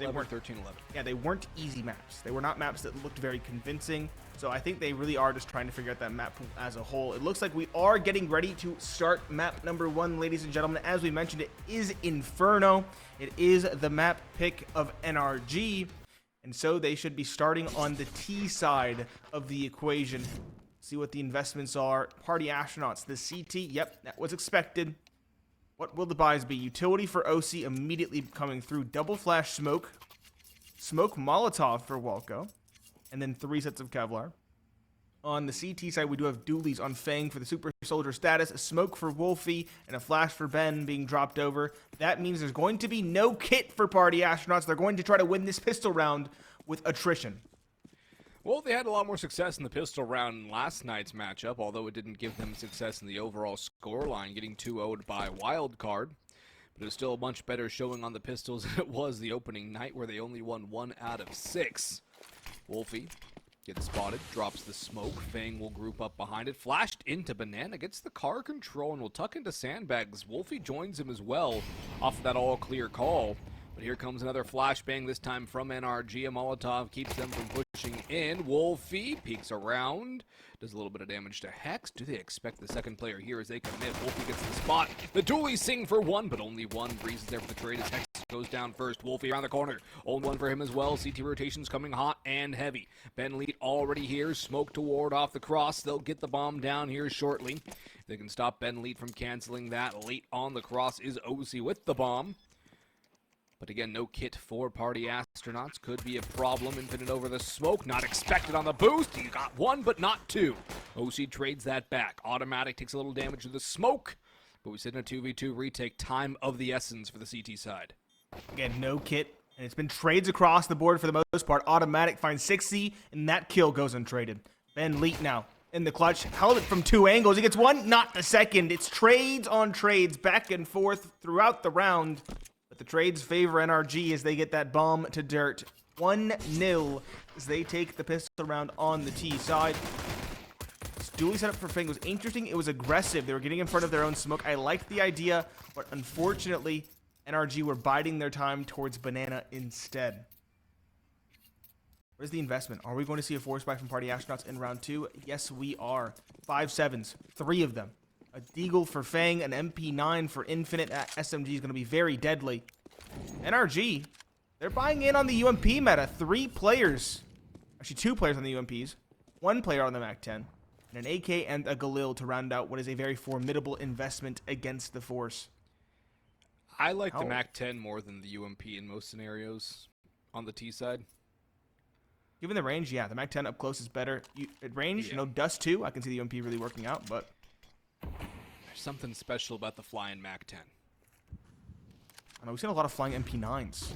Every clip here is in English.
11, 13, 11. Yeah, they weren't easy maps. They were not maps that looked very convincing. So I think they really are just trying to figure out that map as a whole. It looks like we are getting ready to start map number 1, ladies and gentlemen. As we mentioned, it is Inferno. It is the map pick of NRG. And so they should be starting on the T side of the equation. See what the investments are. Party astronauts, the CT. Yep, that was expected. What will the buys be? Utility for OC immediately coming through. Double flash smoke. Smoke Molotov for Walco. And then 3 sets of Kevlar. On the CT side, we do have dualies on Fang for the Super Soldier status, a smoke for Wolfie, and a flash for Ben being dropped over. That means there's going to be no kit for Party Astronauts. They're going to try to win this pistol round with attrition. Well, they had a lot more success in the pistol round in last night's matchup, although it didn't give them success in the overall scoreline, getting 2-0'd by wild card. But it was still a much better showing on the pistols than it was the opening night, where they only won 1 out of 6. Wolfie gets spotted, drops the smoke. Fang will group up behind it. Flashed into Banana, gets the car control, and will tuck into sandbags. Wolfie joins him as well off of that all-clear call. But here comes another flashbang, this time from NRG. A Molotov keeps them from pushing in. Wolfie peeks around, does a little bit of damage to Hex. Do they expect the second player here as they commit? Wolfie gets the spot. The dualies sing for 1, but only 1. Breezes there for the trade as Hex goes down first. Wolfie around the corner. Only 1 for him as well. CT rotations coming hot and heavy. Ben Leet already here. Smoke to ward off the cross. They'll get the bomb down here shortly. If they can stop Ben Leet from canceling that. Late on the cross is OC with the bomb. But again, no kit for Party Astronauts. Could be a problem. Infinite over the smoke. Not expected on the boost. He got 1, but not 2. OC trades that back. Automatic takes a little damage to the smoke. But we sit in a 2v2 retake. Time of the essence for the CT side. Again, no kit. And it's been trades across the board for the most part. Automatic finds 60, and that kill goes untraded. Ben Leet now in the clutch. Held it from 2 angles. He gets 1, not the second. It's trades on trades back and forth throughout the round. But the trades favor NRG as they get that bomb to dirt. 1-0 as they take the pistol round on the T side. This dually setup for Fang was interesting. It was aggressive. They were getting in front of their own smoke. I liked the idea, but unfortunately, NRG were biding their time towards Banana instead. Where's the investment? Are we going to see a force buy from Party Astronauts in round 2? Yes, we are. 5-7s, 3 of them. A Deagle for Fang, an MP9 for Infinite. That SMG is going to be very deadly. NRG, they're buying in on the UMP meta. 3 players. Actually, 2 players on the UMPs. 1 player on the MAC-10. And an AK and a Galil to round out what is a very formidable investment against the Force. I like the MAC-10 more than the UMP in most scenarios on the T side. Given the range, yeah, the MAC-10 up close is better. At range, yeah. you know, Dust 2, I can see the UMP really working out, but there's something special about the flying MAC-10. I know, we've seen a lot of flying MP9s.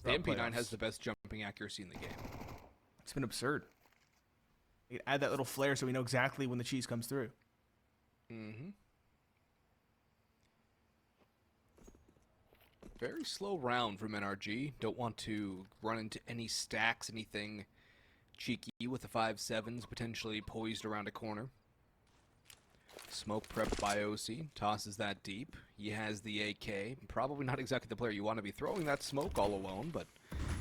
The MP9 has the best jumping accuracy in the game. It's been absurd. You can add that little flare so we know exactly when the cheese comes through. Mm-hmm. Very slow round from NRG. Don't want to run into any stacks, anything cheeky with the 5-7s potentially poised around a corner. Smoke prepped by OC, tosses that deep. He has the AK. Probably not exactly the player you want to be throwing that smoke all alone, but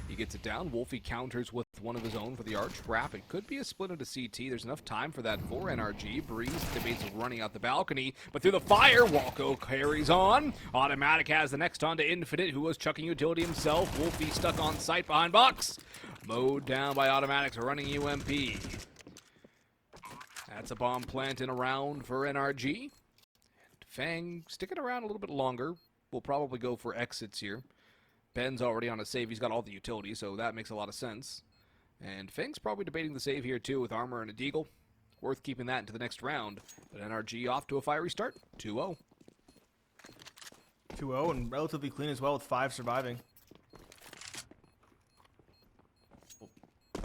he gets it down. Wolfie counters with one of his own for the arch wrap. It could be a split into CT. There's enough time for that for NRG. Breeze debates running out the balcony, but through the fire, Walco carries on. Automatic has the next on to Infinite, who was chucking utility himself. Wolfie stuck on sight behind box. Mowed down by Automatics running UMP. That's a bomb plant in a round for NRG. And Fang sticking around a little bit longer. We'll probably go for exits here. Ben's already on a save. He's got all the utility, so that makes a lot of sense. And Fang's probably debating the save here, too, with armor and a Deagle. Worth keeping that into the next round. But NRG off to a fiery start. 2-0. 2-0 and relatively clean as well with 5 surviving.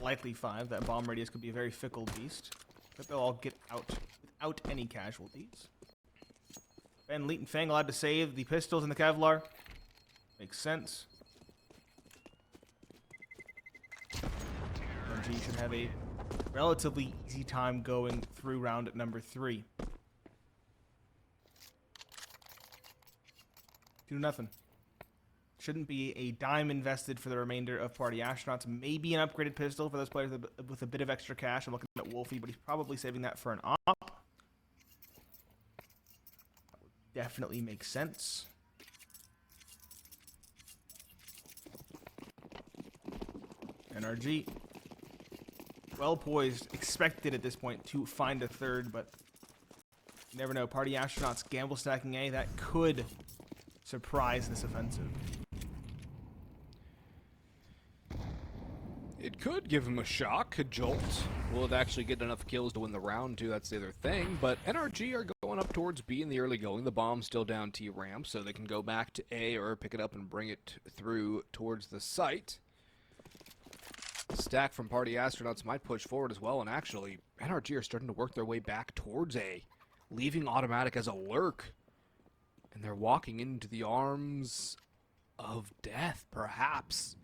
Likely 5. That bomb radius could be a very fickle beast. But they'll all get out without any casualties. Ben Leet and Fang allowed to save the pistols and the Kevlar. Makes sense. NRG should have a relatively easy time going through round number 3. 2-0. shouldn't be a dime invested for the remainder of Party Astronauts. Maybe an upgraded pistol for those players with a bit of extra cash. I'm looking at Wolfie, but he's probably saving that for an op. That would definitely make sense. NRG. Well poised, expected at this point to find a third, but you never know. Party Astronauts gamble stacking A. That could surprise this offensive. It could give him a shock, a jolt. Will it actually get enough kills to win the round, too? That's the other thing. But NRG are going up towards B in the early going. The bomb's still down T ramp, so they can go back to A or pick it up and bring it through towards the site. Stack from Party Astronauts might push forward as well, and actually, NRG are starting to work their way back towards A, leaving Automatic as a lurk. And they're walking into the arms of death, perhaps.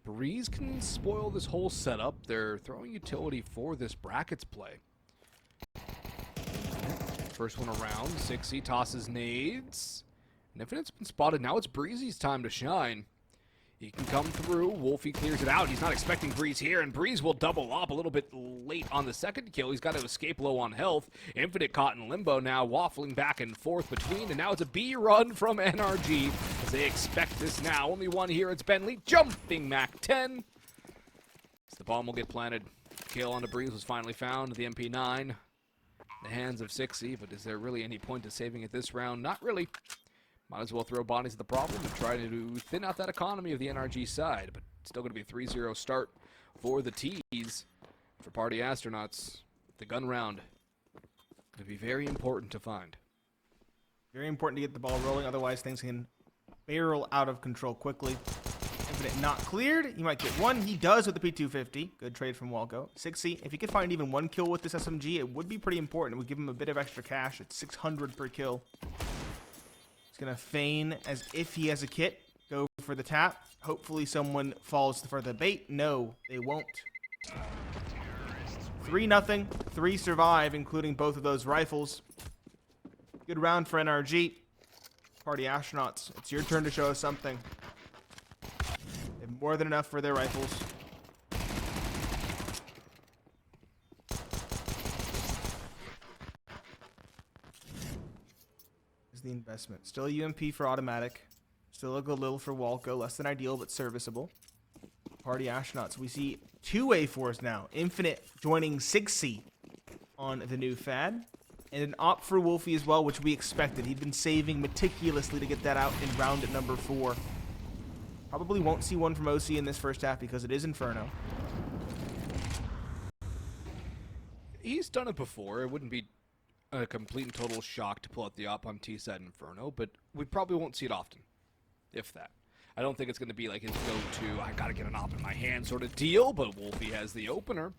Breeze can spoil this whole setup. They're throwing utility for this brackets play. First one around. 6E tosses nades. And Infinite's been spotted. Now it's Breezy's time to shine. He can come through. Wolfie clears it out. He's not expecting Breeze here, and Breeze will double up a little bit late on the second kill. He's got to escape low on health. Infinite caught in limbo now, waffling back and forth between, and now it's a B run from NRG as they expect this now. Only one here. It's Bentley jumping Mac 10. So the bomb will get planted. Kill onto Breeze was finally found. The MP9 in the hands of 6E, but is there really any point to saving it this round? Not really. Might as well throw bodies at the problem and try to thin out that economy of the NRG side. But still going to be a 3-0 start for the T's. For Party Astronauts, the gun round going to be very important to find. Very important to get the ball rolling, otherwise things can barrel out of control quickly. Infinite not cleared. He might get one. He does with the P250. Good trade from Walco. 6C, if he could find even one kill with this SMG, it would be pretty important. It would give him a bit of extra cash at 600 per kill. He's going to feign as if he has a kit. Go for the tap. Hopefully someone falls for the bait. No, they won't. 3-0. 3 survive, including both of those rifles. Good round for NRG. Party Astronauts, it's your turn to show us something. They have more than enough for their rifles. The investment. Still a UMP for Automatic. Still a Galil for Walco. Less than ideal, but serviceable. Party Astronauts. We see 2 A4s now. Infinite joining 6C on the new fad. And an op for Wolfie as well, which we expected. He'd been saving meticulously to get that out in round at number 4. Probably won't see one from OC in this first half because it is Inferno. He's done it before. It wouldn't be a complete and total shock to pull out the op on T-side Inferno, but we probably won't see it often, if that. I don't think it's going to be like his go-to, I gotta get an op in my hand sort of deal, but Wolfie has the opener.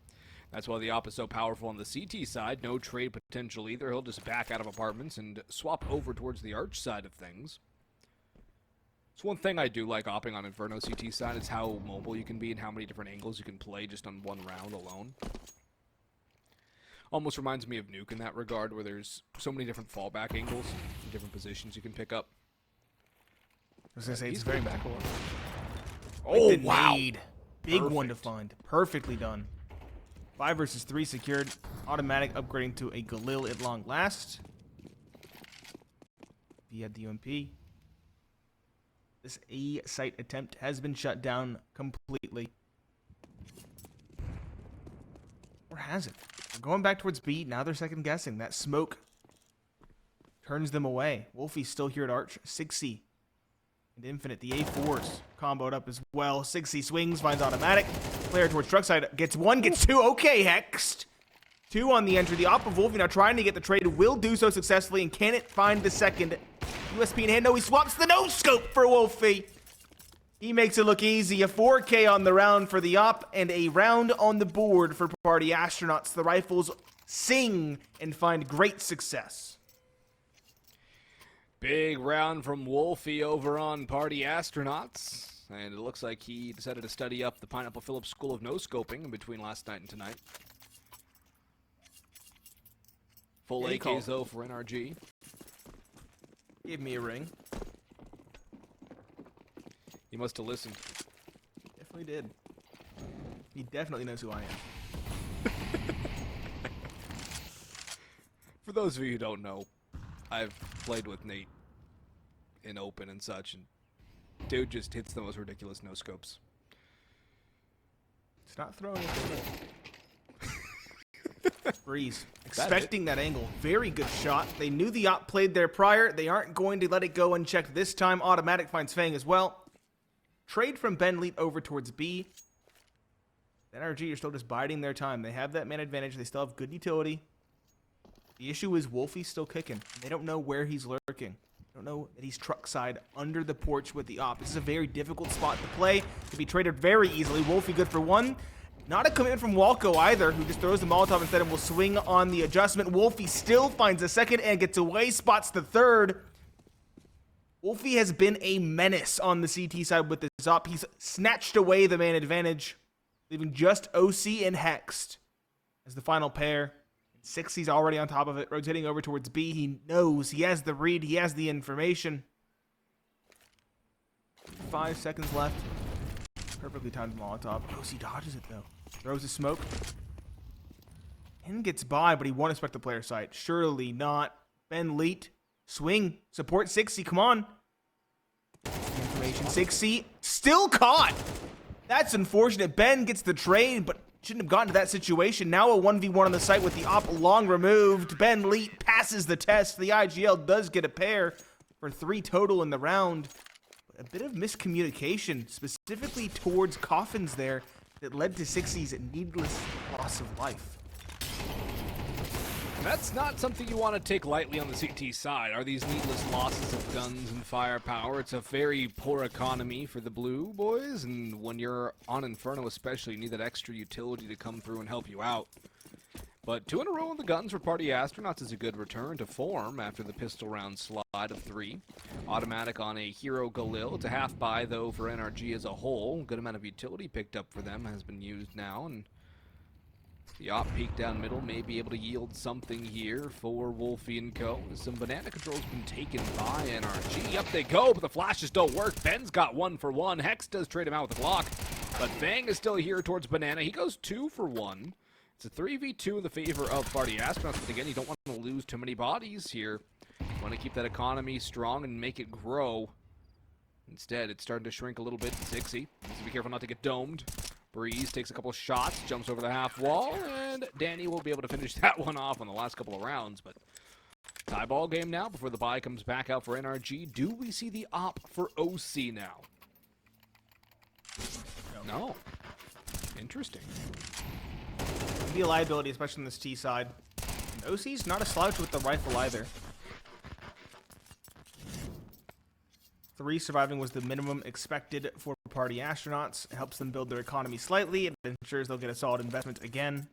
That's why the op is so powerful on the CT side. No trade potential either. He'll just back out of apartments and swap over towards the arch side of things. It's one thing I do like opping on Inferno CT side is how mobile you can be and how many different angles you can play just on one round alone. Almost reminds me of Nuke in that regard, where there's so many different fallback angles, and different positions you can pick up. I was going to say, it's very back. Oh, wow. Big Perfect. one to find. Perfectly done. 5 versus 3 secured. Automatic upgrading to a Galil at long last. He had the UMP. This A-site attempt has been shut down completely. Or has it? They're going back towards B. Now they're second guessing. That smoke turns them away. Wolfie's still here at Arch. 6C and Infinite. The A4s comboed up as well. 6C swings, finds Automatic. Player towards truck side. Gets one, gets two. Okay, Hexed. 2 on the entry. The op of Wolfie now trying to get the trade. Will do so successfully. And can it find the second? USP in hand. No, he swaps the no-scope for Wolfie. He makes it look easy. A 4K on the round for the op and a round on the board for Party Astronauts. The rifles sing and find great success. Big round from Wolfie over on Party Astronauts. And it looks like he decided to study up the Pineapple Phillips School of No-Scoping in between last night and tonight. Full AKs, though, for NRG. Give me a ring. He must have listened. Definitely did. He definitely knows who I am. For those of you who don't know, I've played with Nate in open and such, and dude just hits the most ridiculous no-scopes. It's not throwing it. Breeze. Expecting that angle. Very good shot. They knew the op played there prior. They aren't going to let it go unchecked this time. Automatic finds Fang as well. Trade from Ben Leet over towards B. NRG are still just biding their time. They have that man advantage. They still have good utility. The issue is Wolfie's still kicking. They don't know where he's lurking. They don't know that he's truck side under the porch with the op. This is a very difficult spot to play. To be traded very easily. Wolfie good for one. Not a commitment from Walco either, who just throws the Molotov instead and will swing on the adjustment. Wolfie still finds a second and gets away, spots the third. Wolfie has been a menace on the CT side with this op. He's snatched away the man advantage, leaving just OC and Hexed as the final pair. 60's already on top of it, rotating over towards B. He knows, he has the read, he has the information. 5 seconds left. Perfectly timed Molotov. OC dodges it though. Throws a smoke. And gets by, but he won't expect the player sight. Surely not. Ben Leet. Swing. Support 60. Come on. Information. 60. Still caught. That's unfortunate. Ben gets the trade, but shouldn't have gotten to that situation. Now a 1v1 on the site with the op long removed. Ben Leet passes the test. The IGL does get a pair for 3 total in the round. A bit of miscommunication, specifically towards Coffins there, that led to 60's needless loss of life. That's not something you want to take lightly on the CT side, are these needless losses of guns and firepower. It's a very poor economy for the blue boys, and when you're on Inferno especially, you need that extra utility to come through and help you out. But 2 in a row on the guns for Party Astronauts is a good return to form after the pistol round slide of 3. Automatic on a Hero Galil. It's a half buy, though, for NRG as a whole. Good amount of utility picked up for them has been used now, and the op peek down middle may be able to yield something here for Wolfie and Co. Some banana control's been taken by NRG. Up they go, but the flashes don't work. Ben's got 1 for 1. Hex does trade him out with a Glock, but Fang is still here towards banana. He goes 2 for 1. It's a 3v2 in the favor of Party Astronauts, but again, you don't want to lose too many bodies here. You want to keep that economy strong and make it grow. Instead, it's starting to shrink a little bit. 60 needs to be careful not to get domed. Breeze takes a couple shots, jumps over the half wall, and Danny will be able to finish that one off on the last couple of rounds. But tie ball game now before the buy comes back out for NRG. Do we see the op for OC now? No. Interesting. Be a liability, especially on this T side. And OC's not a slouch with the rifle either. 3 surviving was the minimum expected for Party Astronauts. It helps them build their economy slightly. It ensures they'll get a solid investment again.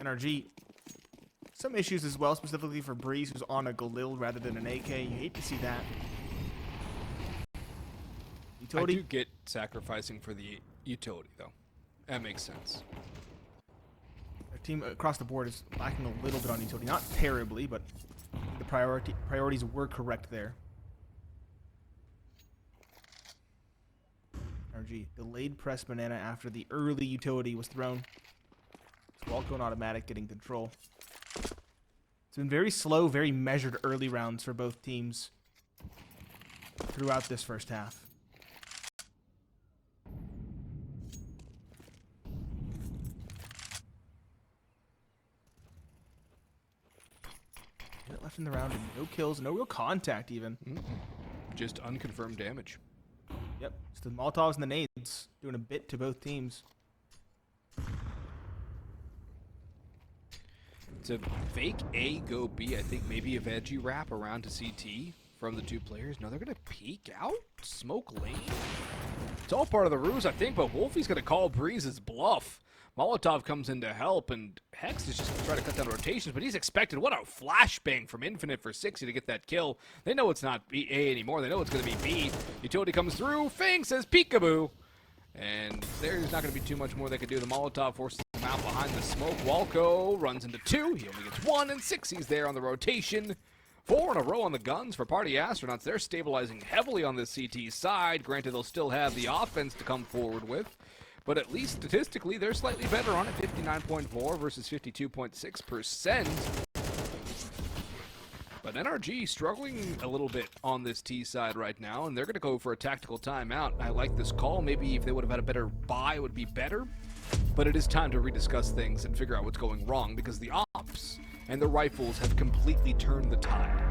NRG, some issues as well, specifically for Breeze, who's on a Galil rather than an AK. You hate to see that. Utility. I do get sacrificing for the utility, though. That makes sense. Their team across the board is lacking a little bit on utility. Not terribly, but the priorities were correct there. NRG delayed press banana after the early utility was thrown. Walco and automatic getting control. It's been very slow, very measured early rounds for both teams throughout this first half. Left in the round and no kills, no real contact even. Just unconfirmed damage. Yep, it's the Molotovs and the nades doing a bit to both teams. It's a fake A, go B. I think maybe a veggie wrap around to CT from the 2 players. No, they're going to peek out, smoke lane. It's all part of the ruse, I think, but Wolfie's going to call Breeze's bluff. Molotov comes in to help, and Hex is just going to try to cut down rotations, but he's expected. What a flashbang from Infinite for 60 to get that kill. They know it's not A anymore. They know it's going to be B. Utility comes through. Fang says peekaboo. And there's not going to be too much more they can do. The Molotov forces him out behind the smoke. Walco runs into 2. He only gets 1, and 60's there on the rotation. 4 in a row on the guns for Party Astronauts. They're stabilizing heavily on the CT side. Granted, they'll still have the offense to come forward with, but at least statistically, they're slightly better on it, 59.4 versus 52.6%. But NRG struggling a little bit on this T side right now, and they're going to go for a tactical timeout. I like this call. Maybe if they would have had a better buy, it would be better. But it is time to rediscuss things and figure out what's going wrong, because the ops and the rifles have completely turned the tide.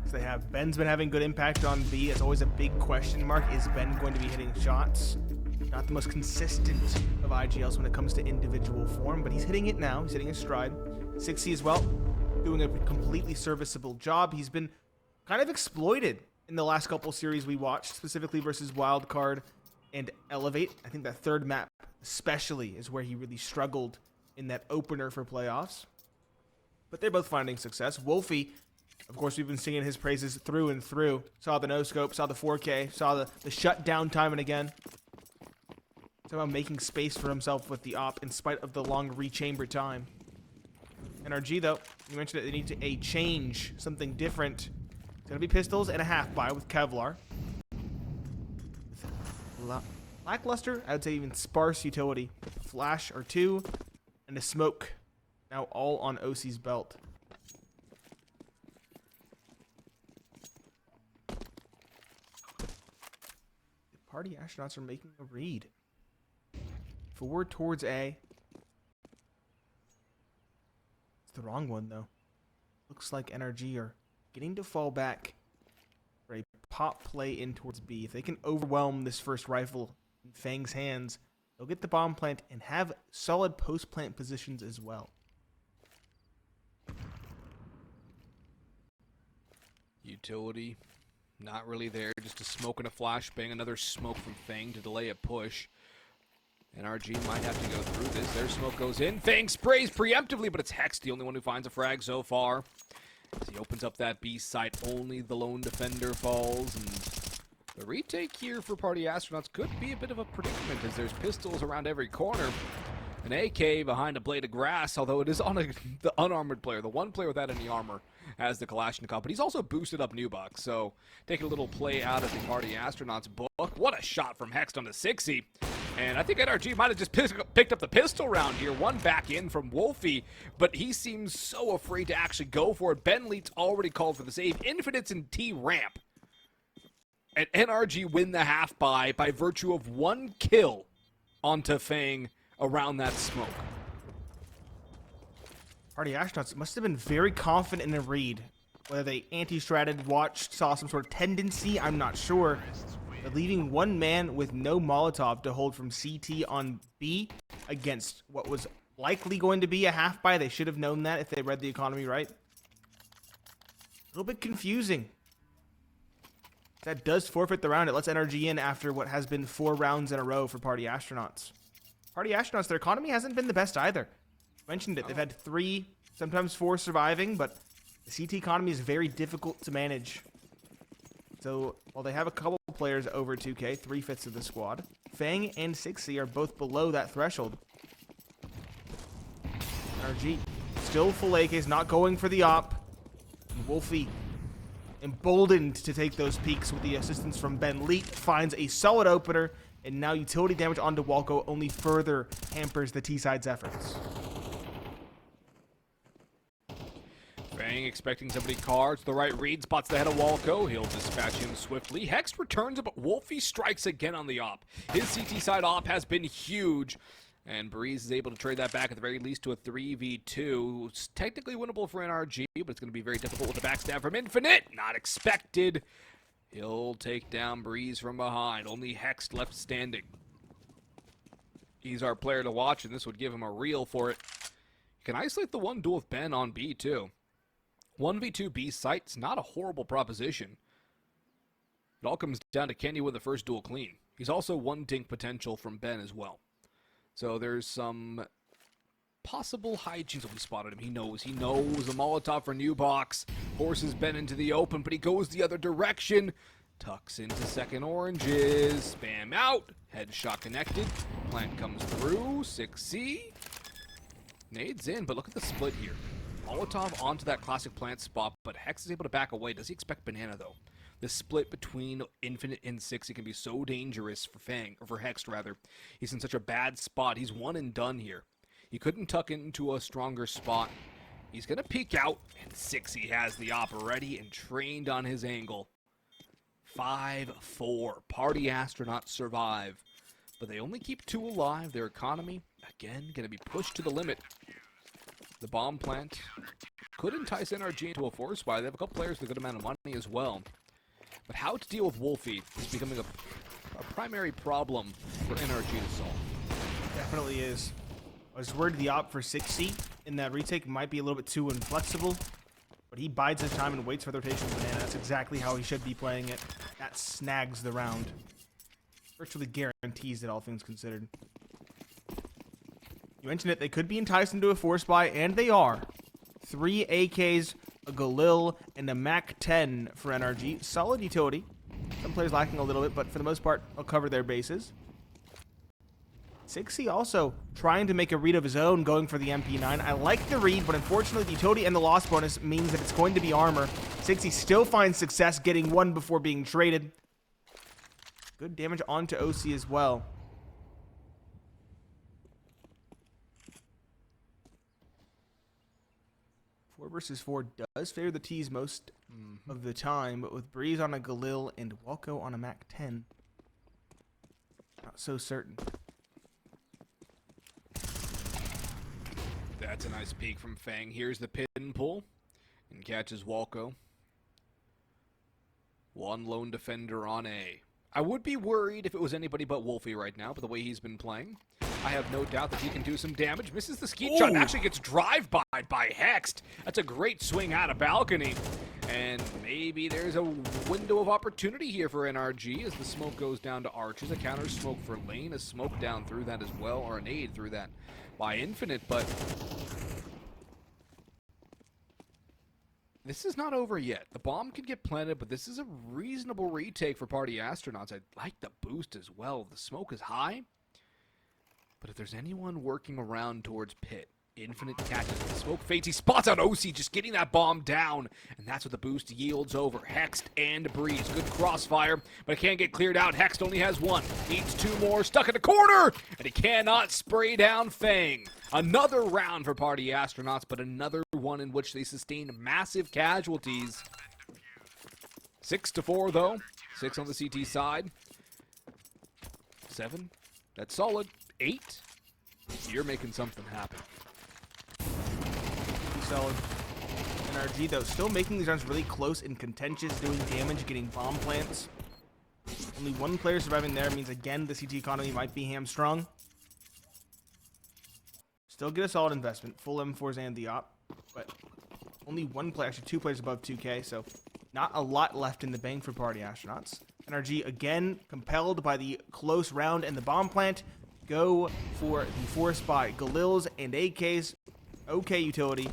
So they have Ben's been having good impact on B. It's always a big question mark. Is Ben going to be hitting shots? Not the most consistent of IGLs when it comes to individual form, but he's hitting it now. He's hitting his stride. 6C as well, doing a completely serviceable job. He's been kind of exploited in the last couple series we watched, specifically versus Wildcard and Elevate. I think that third map especially is where he really struggled in that opener for playoffs. But they're both finding success. Wolfie, of course, we've been singing his praises through and through. Saw the no-scope, saw the 4K, saw the shutdown time and again. Somehow making space for himself with the op in spite of the long rechamber time. NRG, though, you mentioned that they need a change, something different. It's going to be pistols and a half-buy with Kevlar. Lackluster, I would say even sparse utility. Flash or two, and a smoke. Now all on OC's belt. The Party Astronauts are making a read. Forward towards A. It's the wrong one, though. Looks like NRG are getting to fall back for a pop play in towards B. If they can overwhelm this first rifle in Fang's hands, they'll get the bomb plant and have solid post-plant positions as well. Utility, not really there. Just a smoke and a flashbang. Another smoke from Fang to delay a push. NRG might have to go through this. Their smoke goes in. Fang sprays preemptively, but it's Hex, the only one who finds a frag so far. As he opens up that B site, only the lone defender falls. And the retake here for Party Astronauts could be a bit of a predicament, as there's pistols around every corner. An AK behind a blade of grass, although it is on the unarmored player, the one player without any armor, as the Kalashnikov. But he's also boosted up Nubuck, so taking a little play out of the Party Astronauts book. What a shot from Hex on the 6E. And I think NRG might have just picked up the pistol round here. One back in from Wolfie, but he seems so afraid to actually go for it. Ben Leet's already called for the save. Infinites and T-Ramp. And NRG win the half-buy by virtue of one kill onto Fang around that smoke. Party Astronauts must have been very confident in a read. Whether they anti-stratted, watched, saw some sort of tendency, I'm not sure. But leaving one man with no Molotov to hold from CT on B against what was likely going to be a half-buy. They should have known that if they read the economy right. A little bit confusing. That does forfeit the round. It lets NRG in after what has been 4 rounds in a row for Party Astronauts. Party Astronauts, their economy hasn't been the best either. Mentioned it. They've had 3, sometimes 4 surviving, but the CT economy is very difficult to manage. So while they have a couple players over 2K, 3/5 of the squad, Fang and 6C are both below that threshold. NRG still full AKs, not going for the op. And Wolfie, emboldened to take those peaks with the assistance from Ben Leet, finds a solid opener, and now utility damage onto Walco only further hampers the T-side's efforts. Fang expecting somebody cards the right read, spots the head of Walco. He'll dispatch him swiftly. Hex returns, but Wolfie strikes again on the op. His CT side op has been huge, and Breeze is able to trade that back at the very least to a 3v2. It's technically winnable for NRG, but it's going to be very difficult with the backstab from Infinite. Not expected. He'll take down Breeze from behind. Only Hex left standing. He's our player to watch, and this would give him a reel for it. You can isolate the one duel with Ben on B, too. 1v2 B site's not a horrible proposition. It all comes down to can you win the first duel clean. He's also 1 dink potential from Ben as well. So there's some possible hijinks. We spotted him. He knows. A Molotov for new box. Forces Ben into the open, but he goes the other direction. Tucks into second oranges. Spam out. Headshot connected. Plant comes through. 6C. Nades in, but look at the split here. Molotov onto that classic plant spot, but Hex is able to back away. Does he expect Banana, though? The split between Infinite and 6, it can be so dangerous for Fang, or for Hex, rather. He's in such a bad spot. He's one and done here. He couldn't tuck into a stronger spot. He's going to peek out, and 6, he has the op ready and trained on his angle. 5-4. Party Astronauts survive. But they only keep 2 alive. Their economy, again, going to be pushed to the limit. The bomb plant could entice NRG into a force buy. They have a couple players with a good amount of money as well. But how to deal with Wolfie is becoming a primary problem for NRG to solve. Definitely is. I was worried the op for 60 in that retake might be a little bit too inflexible, but he bides his time and waits for the rotation of Banana. That's exactly how he should be playing it. That snags the round. Virtually guarantees it, all things considered. You mentioned it, they could be enticed into a force buy, and they are. 3 AKs, a Galil, and a MAC-10 for NRG. Solid utility. Some players lacking a little bit, but for the most part, they'll cover their bases. 6C also trying to make a read of his own, going for the MP9. I like the read, but unfortunately the utility and the loss bonus means that it's going to be armor. 6C still finds success getting one before being traded. Good damage onto OC as well. 4 versus 4 does favor the T's most of the time, but with Breeze on a Galil and Walko on a MAC-10, not so certain. That's a nice peek from Fang. Here's the pin pull and catches Walko. One lone defender on A. I would be worried if it was anybody but Wolfie right now, but the way he's been playing, I have no doubt that he can do some damage. Misses the skeet shot and actually gets drive-by'd by Hexed. That's a great swing out of balcony. And maybe there's a window of opportunity here for NRG as the smoke goes down to Arches. A counter smoke for Lane, a smoke down through that as well, or a nade through that by Infinite, but this is not over yet. The bomb could get planted, but this is a reasonable retake for Party Astronauts. I like the boost as well. The smoke is high, but if there's anyone working around towards Pit, Infinite catches the smoke fades. He spots out OC just getting that bomb down, and that's what the boost yields over Hexed and Breeze. Good crossfire, but it can't get cleared out. Hexed only has 1. Needs 2 more. Stuck in the corner, and he cannot spray down Fang. Another round for Party Astronauts, but another one in which they sustain massive casualties. 6-4 though. 6 on the CT side. 7. That's solid. 8. You're making something happen. Solid. NRG, though, still making these rounds really close and contentious, doing damage, getting bomb plants. Only 1 player surviving there means, again, the CT economy might be hamstrung. Still get a solid investment. Full M4s and the op. But only 1 player, actually 2 players above 2K, so not a lot left in the bank for Party Astronauts. NRG, again, compelled by the close round and the bomb plant, go for the force by Galils and AKs. Okay utility.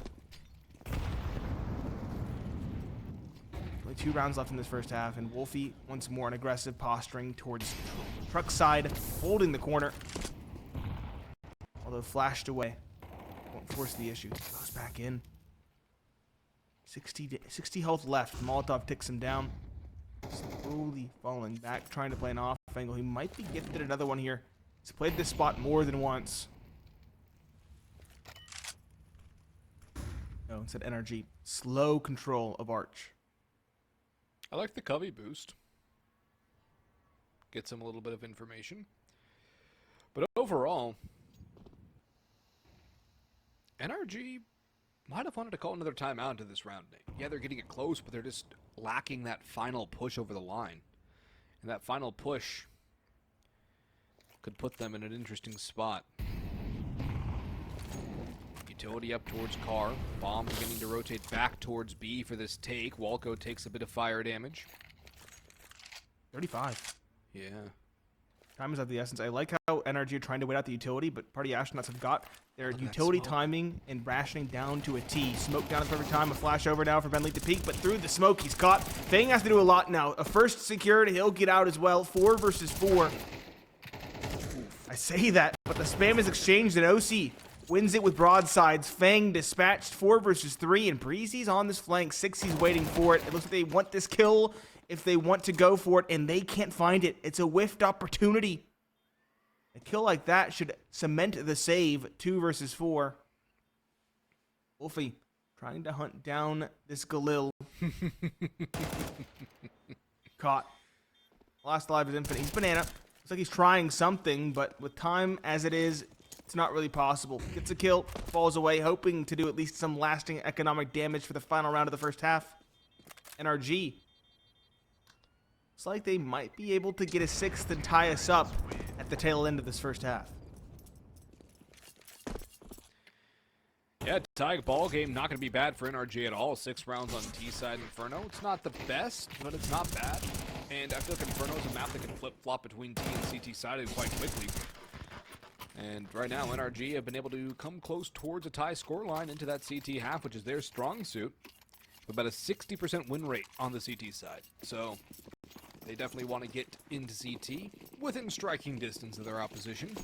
Only 2 rounds left in this first half, and Wolfie once more an aggressive posturing towards truck side, holding the corner. Although flashed away. Won't force the issue. Goes back in. 60 health left. Molotov ticks him down. Slowly falling back, trying to play an off angle. He might be gifted another one here. He's played this spot more than once. No, instead NRG. Slow control of Arch. I like the Covey boost. Gets him a little bit of information. But overall, NRG might have wanted to call another timeout into this round. Yeah, they're getting it close, but they're just lacking that final push over the line. And that final push could put them in an interesting spot. Utility up towards car. Bomb beginning to rotate back towards B for this take. Walko takes a bit of fire damage. 35. Yeah. Time is of the essence. I like how NRG are trying to wait out the utility, but Party Astronauts have got their utility timing and rationing down to a T. Smoke down at the perfect time. A flash over now for Bentley to peek, but through the smoke he's caught. Fang has to do a lot now. A first secured. He'll get out as well. 4 versus 4. I say that, but the spam is exchanged, and OC wins it with broadsides. Fang dispatched 4 versus 3, and Breezy's on this flank. 60's waiting for it. It looks like they want this kill if they want to go for it, and they can't find it. It's a whiffed opportunity. A kill like that should cement the save. 2 versus 4. Wolfie trying to hunt down this Galil. Caught. Last alive is Infinite. He's banana. Looks like he's trying something, but with time as it is, it's not really possible. Gets a kill, falls away, hoping to do at least some lasting economic damage for the final round of the first half. NRG. Looks like they might be able to get a 6th and tie us up at the tail end of this first half. Yeah, tie ball game, not going to be bad for NRG at all. 6 rounds on T-side Inferno. It's not the best, but it's not bad. And I feel like Inferno is a map that can flip-flop between T and CT sided quite quickly. And right now, NRG have been able to come close towards a tie scoreline into that CT half, which is their strong suit. With about a 60% win rate on the CT side. So they definitely want to get into CT within striking distance of their opposition.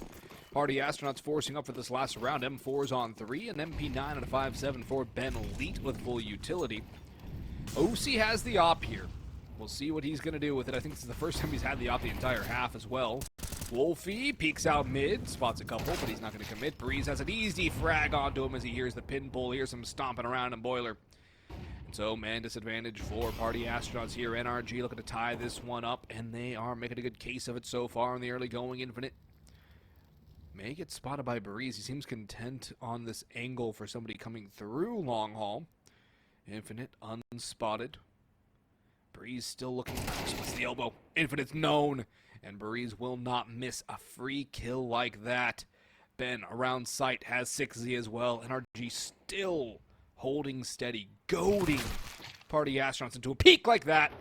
Party Astronauts forcing up for this last round. M4's on 3, and MP9 and a 5.7 for Ben Leet with full utility. OC has the op here. We'll see what he's going to do with it. I think this is the first time he's had the op the entire half as well. Wolfie peeks out mid, spots a couple, but he's not going to commit. Breeze has an easy frag onto him as he hears the pin pull, hears him stomping around in Boiler. And so, man disadvantage for Party Astronauts here. NRG looking to tie this one up, and they are making a good case of it so far in the early going. Infinite may get spotted by Breeze. He seems content on this angle for somebody coming through long haul. Infinite unspotted. Breeze still looking. What's the elbow? Infinite's known. And Breeze will not miss a free kill like that. Ben around sight has 6Z as well. NRG still holding steady, goading Party Astronauts into a peak like that.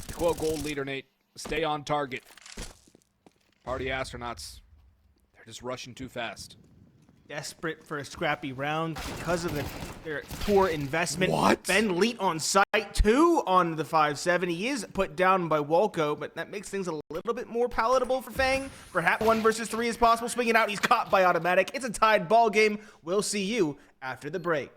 To quote Gold Leader Nate, stay on target. Party Astronauts, they're just rushing too fast. Desperate for a scrappy round because of their poor investment. What? Ben Leet on site, 2 on the 5.7. He is put down by Walco, but that makes things a little bit more palatable for Fang. Perhaps 1 versus 3 is possible. Swinging out, he's caught by Automatic. It's a tied ball game. We'll see you after the break.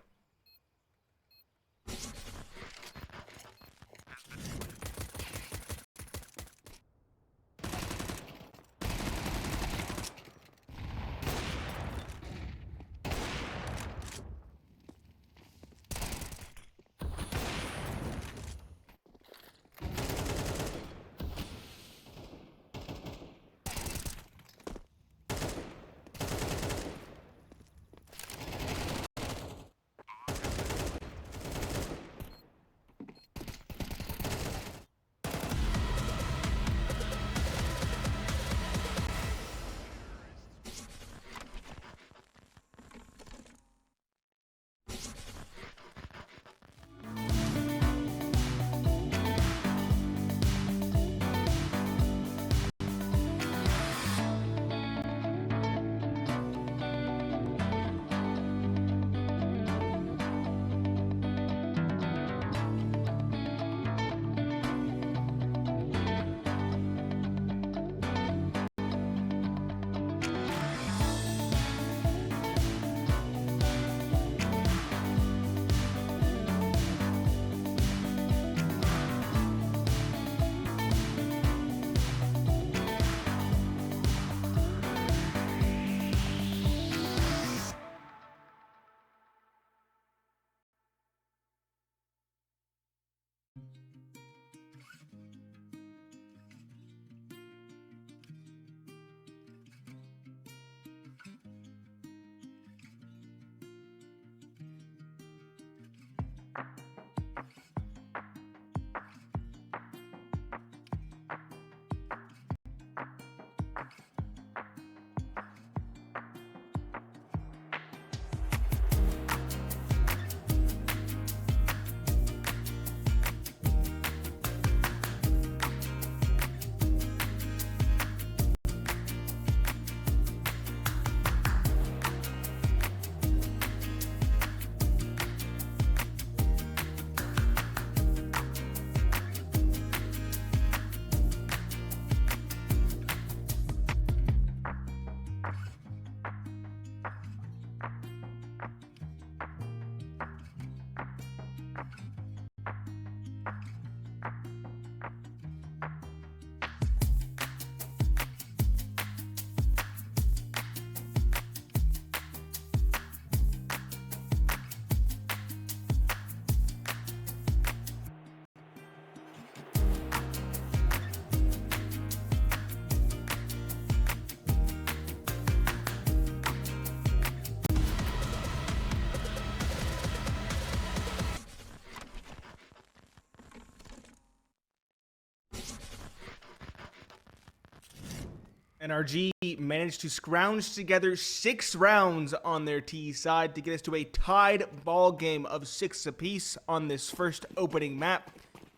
NRG managed to scrounge together 6 rounds on their T side to get us to a tied ball game of 6 apiece on this first opening map.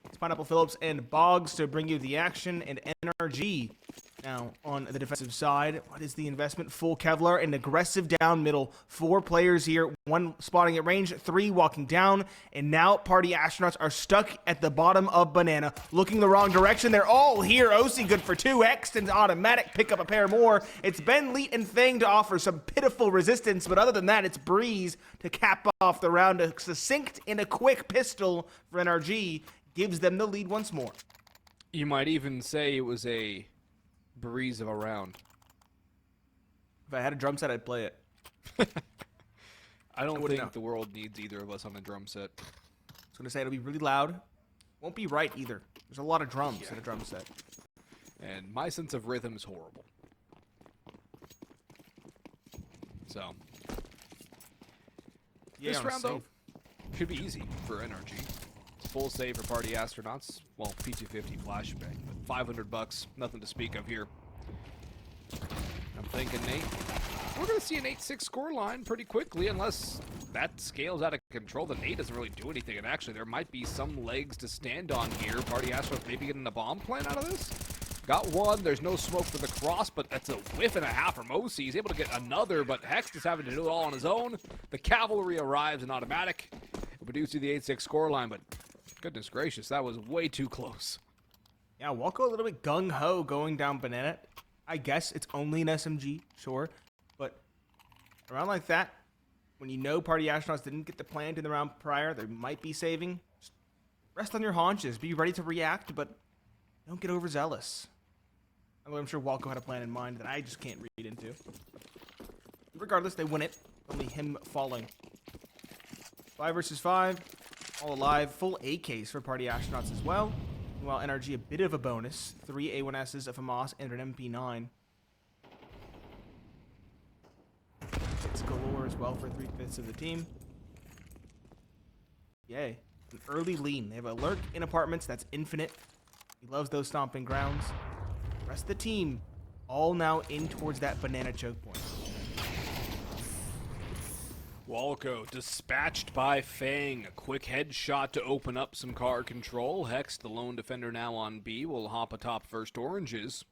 It's Pineapple Phillips and Boggs to bring you the action, and NRG now on the defensive side. What is the investment? Full Kevlar and aggressive down middle. 4 players here, 1 spotting at range, 3 walking down, and now Party Astronauts are stuck at the bottom of Banana, looking the wrong direction. They're all here. OC good for 2. Hexton's automatic, pick up a pair more. It's Ben, Leet, and Fang to offer some pitiful resistance, but other than that, it's Breeze to cap off the round. A succinct and a quick pistol for NRG gives them the lead once more. You might even say it was a breeze of a round. If I had a drum set, I'd play it. I don't think the world needs either of us on a drum set. I was going to say it'll be really loud. Won't be right either. There's a lot of drums in a drum set. And my sense of rhythm is horrible. So. Yeah, this round, though, should be easy for NRG. It's full save for Party Astronauts. Well, P250 flashbang, but $500, nothing to speak of here. I'm thinking, Nate, we're going to see an 8-6 scoreline pretty quickly, unless that scales out of control. The Nate doesn't really do anything, and actually there might be some legs to stand on here. Party Astronauts maybe getting a bomb plan out of this. Got one. There's no smoke for the cross, but that's a whiff and a half from OC. He's able to get another, but Hex is having to do it all on his own. The cavalry arrives in automatic. It produces the 8-6 scoreline, but goodness gracious, that was way too close. Yeah, Walko a little bit gung-ho going down Banana. I guess it's only an SMG, sure, but around like that, when you know Party Astronauts didn't get the plant in the round prior, they might be saving. Just rest on your haunches, be ready to react, but don't get overzealous. Although I'm sure Walko had a plan in mind that I just can't read into. Regardless, they win it. Only him falling. 5 versus 5. All alive. Full AKs for Party Astronauts as well. Meanwhile, NRG a bit of a bonus. 3 A1Ss, a FAMAS, and an MP9. Hits galore as well for 3/5 of the team. Yay. An early lean. They have a lurk in apartments. That's infinite. He loves those stomping grounds. The rest of the team all now in towards that Banana choke point. Walko dispatched by Fang. A quick headshot to open up some car control. Hex, the lone defender now on B, will hop atop first oranges.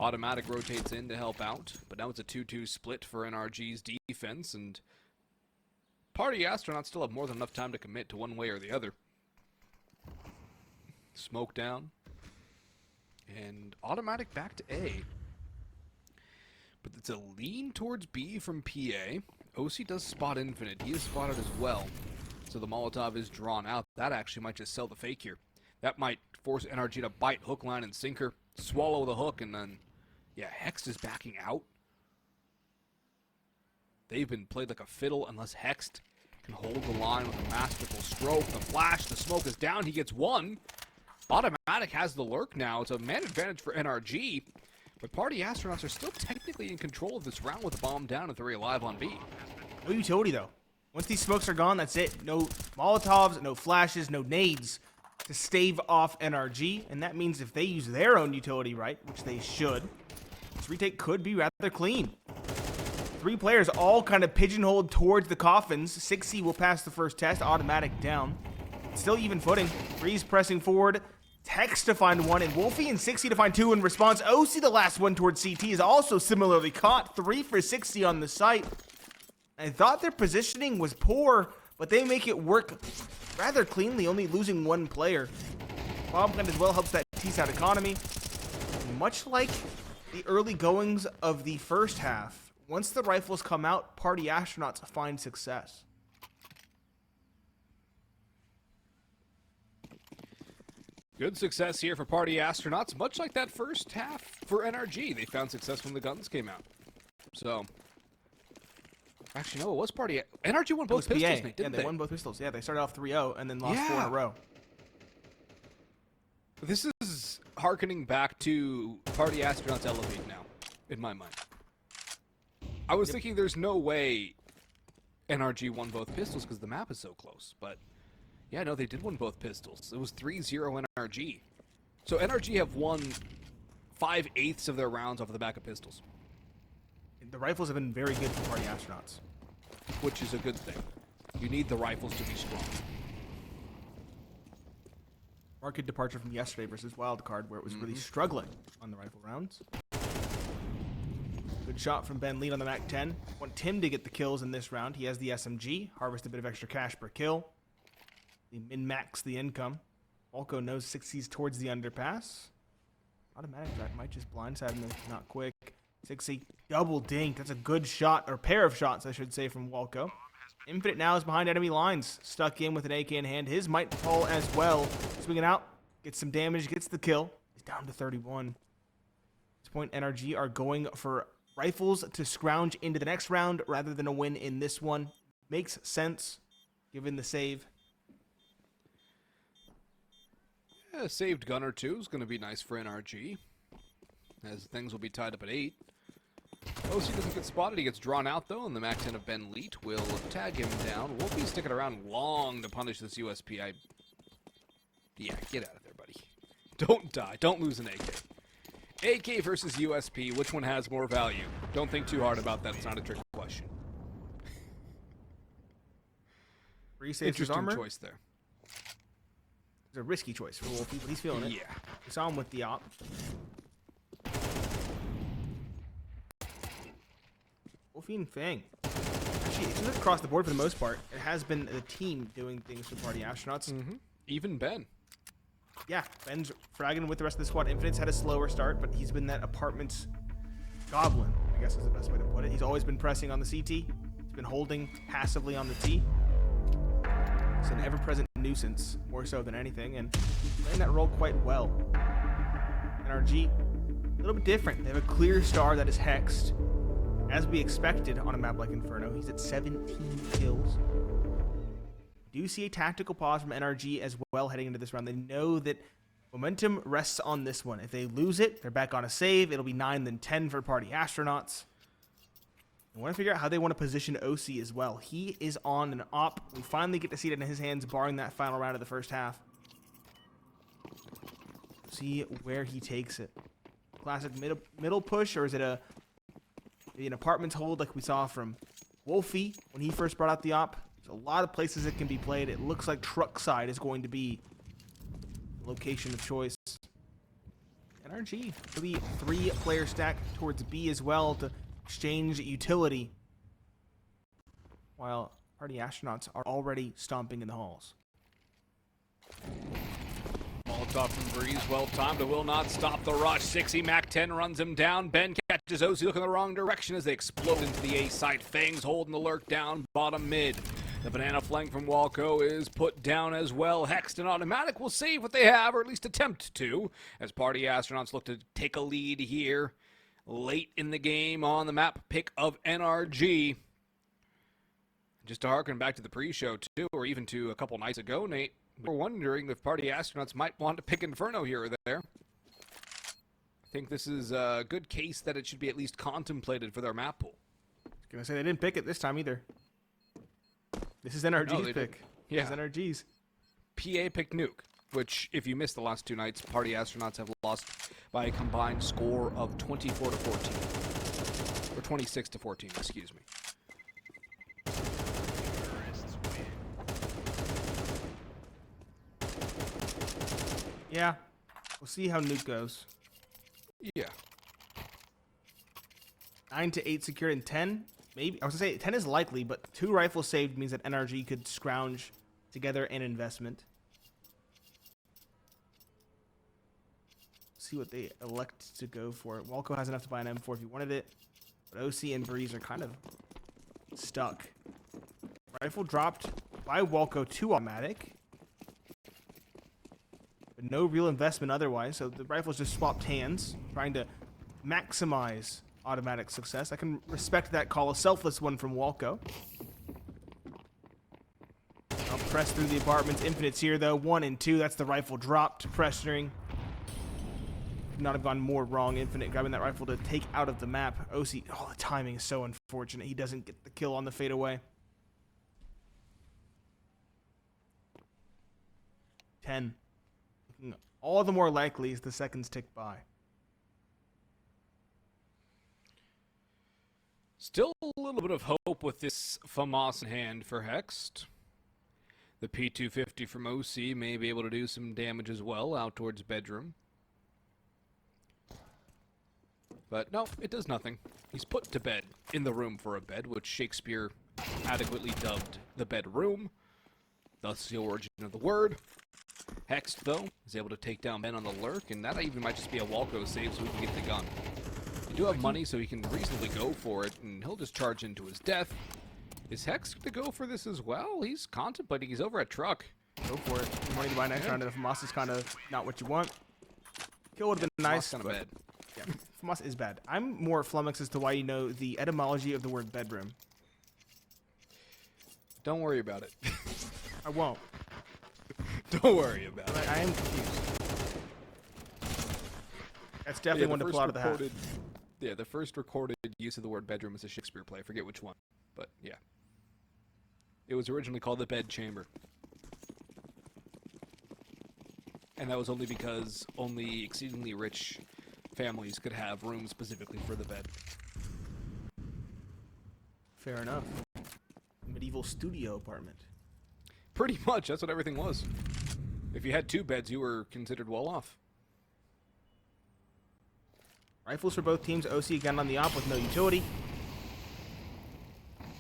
Automatic rotates in to help out, but now it's a 2-2 split for NRG's defense, and Party Astronauts still have more than enough time to commit to one way or the other. Smoke down. And automatic back to A. But it's a lean towards B from PA. OC does spot Infinite. He is spotted as well. So the Molotov is drawn out. That actually might just sell the fake here. That might force NRG to bite hook, line, and sinker. Swallow the hook, and then, yeah, Hex is backing out. They've been played like a fiddle unless Hex can hold the line with a masterful stroke. The flash, the smoke is down. He gets one. Automatic has the lurk now. It's a man advantage for NRG. But Party Astronauts are still technically in control of this round with the bomb down and 3 alive on B. No utility, though. Once these smokes are gone, that's it. No Molotovs, no flashes, no nades to stave off NRG. And that means if they use their own utility right, which they should, this retake could be rather clean. 3 players all kind of pigeonholed towards the coffins. 6C will pass the first test. Automatic down. Still even footing. Breeze pressing forward. Hex to find 1, and Wolfie and 6C to find 2 in response. OC, the last one towards CT, is also similarly caught. 3 for 6C on the site. I thought their positioning was poor, but they make it work rather cleanly, only losing 1 player. Bomb plant as well helps that T-side economy. Much like the early goings of the first half, once the rifles come out, Party Astronauts find success. Good success here for Party Astronauts, much like that first half for NRG. They found success when the guns came out. So, actually, no, it was Party. NRG won both pistols, Nate, didn't they? Won both pistols. Yeah, they started off 3-0 and then lost 4 in a row. This is hearkening back to Party Astronauts Elevate now, in my mind. I was thinking there's no way NRG won both pistols because the map is so close, but yeah, no, they did win both pistols. It was 3-0 NRG. So NRG have won 5/8 of their rounds off of the back of pistols, The rifles have been very good for Party Astronauts. which is a good thing. You need the rifles to be strong. Market departure from yesterday versus Wildcard, where it was really struggling on the rifle rounds. Good shot from Ben Lead on the MAC-10. Want Tim to get the kills in this round. He has the SMG. Harvest a bit of extra cash per kill. They min-max the income. Walco knows 60s towards the underpass. Automatic drive might just blindside him if not quick. 60 double dink. That's a good shot, or pair of shots, I should say, from Walco. Infinite now is behind enemy lines. Stuck in with an AK in hand. His might fall as well. Swinging out. Gets some damage. Gets the kill. He's down to 31. At this point, NRG are going for rifles to scrounge into the next round rather than a win in this one. Makes sense, given the save. Yeah, a saved gun or two is going to be nice for NRG, as things will be tied up at 8. OC doesn't get spotted. He gets drawn out, though, and the MAC-10 of Ben Leet will tag him down. Won't be sticking around long to punish this USP. Yeah, get out of there, buddy. Don't die. Don't lose an AK. AK versus USP, which one has more value? Don't think too hard about that. It's not a trick question. Interesting armor. Choice there. It's a risky choice for Wolfie, but he's feeling it. Yeah. We saw him with the op. Wolfie and Fang. Actually, it seems like across the board for the most part, it has been the team doing things for Party Astronauts. Even Ben. Yeah, Ben's fragging with the rest of the squad. Infinite's had a slower start, but he's been that apartment's goblin, I guess is the best way to put it. He's always been pressing on the CT. He's been holding passively on the T. It's an ever-present nuisance, more so than anything, and playing that role quite well. NRG, a little bit different. They have a clear star that is hexed. As we expected on a map like Inferno, he's at 17 kills. Do see a tactical pause from NRG as well heading into this round. They know that momentum rests on this one. If they lose it, they're back on a save. It'll be 9 then 10 for Party Astronauts. I want to figure out how they want to position OC as well. He is on an op. We finally get to see it in his hands, barring that final round of the first half. See where he takes it. Classic middle push, or is it maybe an apartment's hold like we saw from Wolfie when he first brought out the op? There's a lot of places it can be played. It looks like truck side is going to be the location of choice. NRG, maybe 3-player stack towards B as well to exchange utility, while Party Astronauts are already stomping in the halls. Molotov from Breeze, well timed, but will not stop the rush. 60 MAC-10 runs him down. Ben catches OC looking the wrong direction as they explode into the A site. Fangs holding the lurk down, bottom mid. The banana flank from Walco is put down as well. Hexed and Automatic will save what they have, or at least attempt to, as Party Astronauts look to take a lead here late in the game on the map pick of NRG. Just to harken back to the pre-show, too, or even to a couple nights ago, Nate, we were wondering if Party Astronauts might want to pick Inferno here or there. I think this is a good case that it should be at least contemplated for their map pool. I was going to say they didn't pick it this time either. This is NRG's pick. Yeah. This is NRG's. PA picked Nuke, which, if you missed the last two nights, Party Astronauts have lost by a combined score of 24 to 14. Or 26 to 14, excuse me. Yeah, we'll see how Nuke goes. Yeah. 9 to 8 secured in 10. Maybe I was gonna say 10 is likely, but 2 rifles saved means that NRG could scrounge together an investment. See what they elect to go for. Walco has enough to buy an M4 if he wanted it, but OC and Breeze are kind of stuck. Rifle dropped by Walco to Automatic, but no real investment otherwise. So the rifles just swapped hands, trying to maximize Automatic success. I can respect that call. A selfless one from Walco. I'll press through the apartments. Infinite's here though. 1 and 2. That's the rifle dropped. Pressuring. Could not have gone more wrong. Infinite grabbing that rifle to take out of the map. OC. Oh, the timing is so unfortunate. He doesn't get the kill on the fadeaway. 10. Looking all the more likely as the seconds tick by. Still a little bit of hope with this FAMAS in hand for Hext. The P250 from OC may be able to do some damage as well out towards bedroom. But no, it does nothing. He's put to bed in the room for a bed, which Shakespeare adequately dubbed the bedroom. Thus the origin of the word. Hext, though, is able to take down Ben on the lurk, and that even might just be a Walko save so we can get the gun. You do have money, so he can reasonably go for it, and he'll just charge into his death. Is Hex to go for this as well? He's contemplating. He's over at truck. Go for it. Money to buy next round, and if FAMAS is kind of not what you want. Kill would have been nice. Kind of bad. Yeah, FAMAS is bad. I'm more flummoxed as to why you know the etymology of the word bedroom. Don't worry about it. I won't. Don't worry about it. I am confused. That's definitely one to pull out of the hat. Yeah, the first recorded use of the word bedroom is a Shakespeare play. I forget which one, but yeah. It was originally called the bed chamber. And that was only because only exceedingly rich families could have rooms specifically for the bed. Fair enough. Medieval studio apartment. Pretty much, that's what everything was. If you had two beds, you were considered well off. Rifles for both teams. OC again on the op with no utility.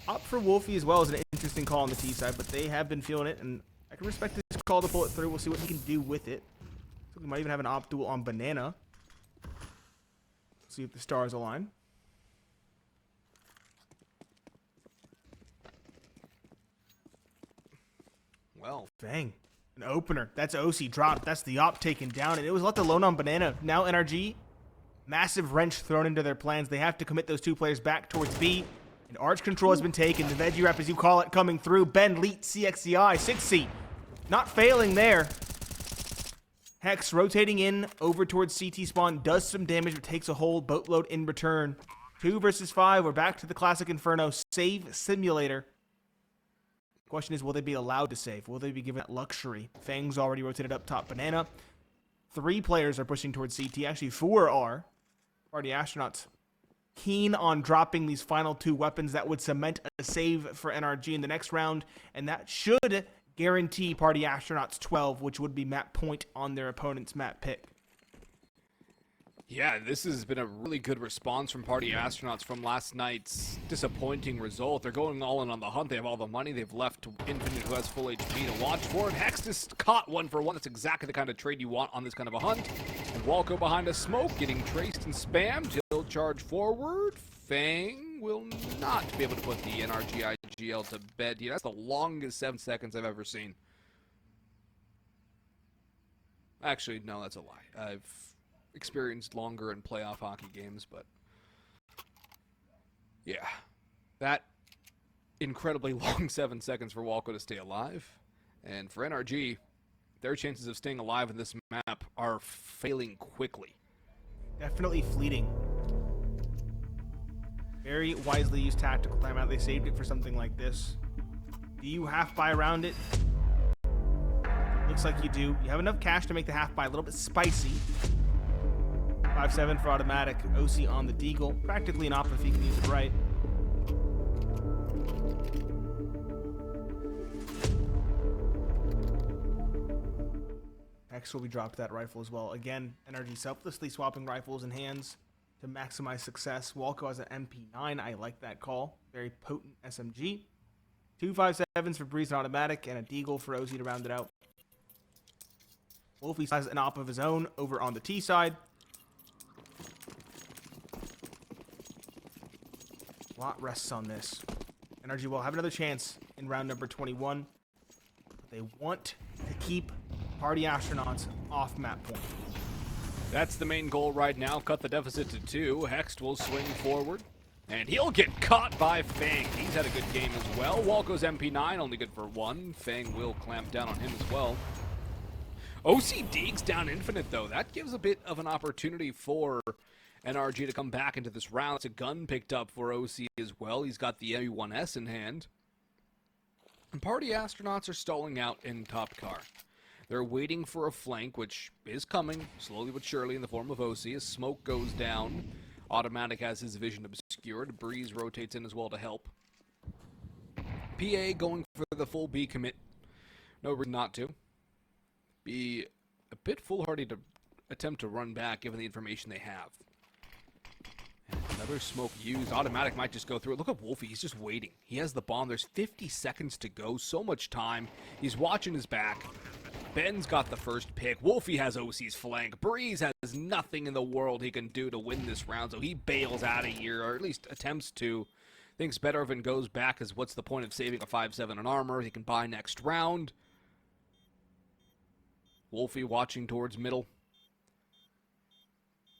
Op for Wolfie as well is an interesting call on the T side, but they have been feeling it, and I can respect this call to pull it through. We'll see what he can do with it. So we might even have an op duel on Banana. See if the stars align. Well, Bang. An opener. That's OC dropped. That's the op taken down, and it was left alone on Banana. Now NRG, massive wrench thrown into their plans. They have to commit those two players back towards B. And arch control has been taken. The veggie rep, as you call it, coming through. Ben Leet, CXCI, 6 seat. Not failing there. Hex rotating in over towards CT spawn. Does some damage, but takes a whole boatload in return. 2 versus 5. We're back to the classic Inferno save simulator. Question is, will they be allowed to save? Will they be given that luxury? Fang's already rotated up top. Banana. 3 players are pushing towards CT. Actually, 4 are. Party Astronauts keen on dropping these final 2 weapons that would cement a save for NRG in the next round, and that should guarantee Party Astronauts 12, which would be map point on their opponent's map pick. yeah, this has been a really good response from Party Astronauts from last night's disappointing result. They're going all in on the hunt. They have all the money. They've left Infinite, who has full HP, to watch for it. Hex just caught 1 for 1. That's exactly the kind of trade you want on this kind of a hunt. And Walko behind a smoke, getting traced and spammed. He'll charge forward. Fang will not be able to put the NRG IGL to bed. Yeah, that's the longest 7 seconds I've ever seen. Actually, no, that's a lie. I've experienced longer in playoff hockey games, but yeah, that incredibly long 7 seconds for Walko to stay alive, and for NRG, their chances of staying alive in this map are failing quickly. Definitely fleeting. Very wisely used tactical timeout. They saved it for something like this. Do you half buy around it? Looks like you do. You have enough cash to make the half buy a little bit spicy. 5-7 for automatic. OC on the Deagle. Practically an op if he can use it right. Hex will be dropped that rifle as well. Again, NRG selflessly swapping rifles in hands to maximize success. Walko has an MP9. I like that call. Very potent SMG. 2 5.7s for Breeze and automatic, and a Deagle for OC to round it out. Wolfie has an op of his own over on the T side. A lot rests on this. NRG will have another chance in round number 21. But they want to keep Party Astronauts off map point. That's the main goal right now. Cut the deficit to 2. Hext will swing forward. And he'll get caught by Fang. He's had a good game as well. Walko's MP9 only good for 1. Fang will clamp down on him as well. OC digs down Infinite, though. That gives a bit of an opportunity for NRG to come back into this round. It's a gun picked up for OC as well. He's got the M1S in hand. And Party Astronauts are stalling out in top car. They're waiting for a flank, which is coming slowly but surely in the form of OC. As smoke goes down, automatic has his vision obscured. obscured. Breeze rotates in as well to help. PA going for the full B commit. No reason not to. Be a bit foolhardy to attempt to run back given the information they have. And another smoke used. Automatic might just go through it. Look at Wolfie. He's just waiting. He has the bomb. There's 50 seconds to go. So much time. He's watching his back. Ben's got the first pick. Wolfie has OC's flank. Breeze has nothing in the world he can do to win this round, so he bails out of here, or at least attempts to. Thinks better of it and goes back, as what's the point of saving a 5-7 in armor? He can buy next round. Wolfie watching towards middle.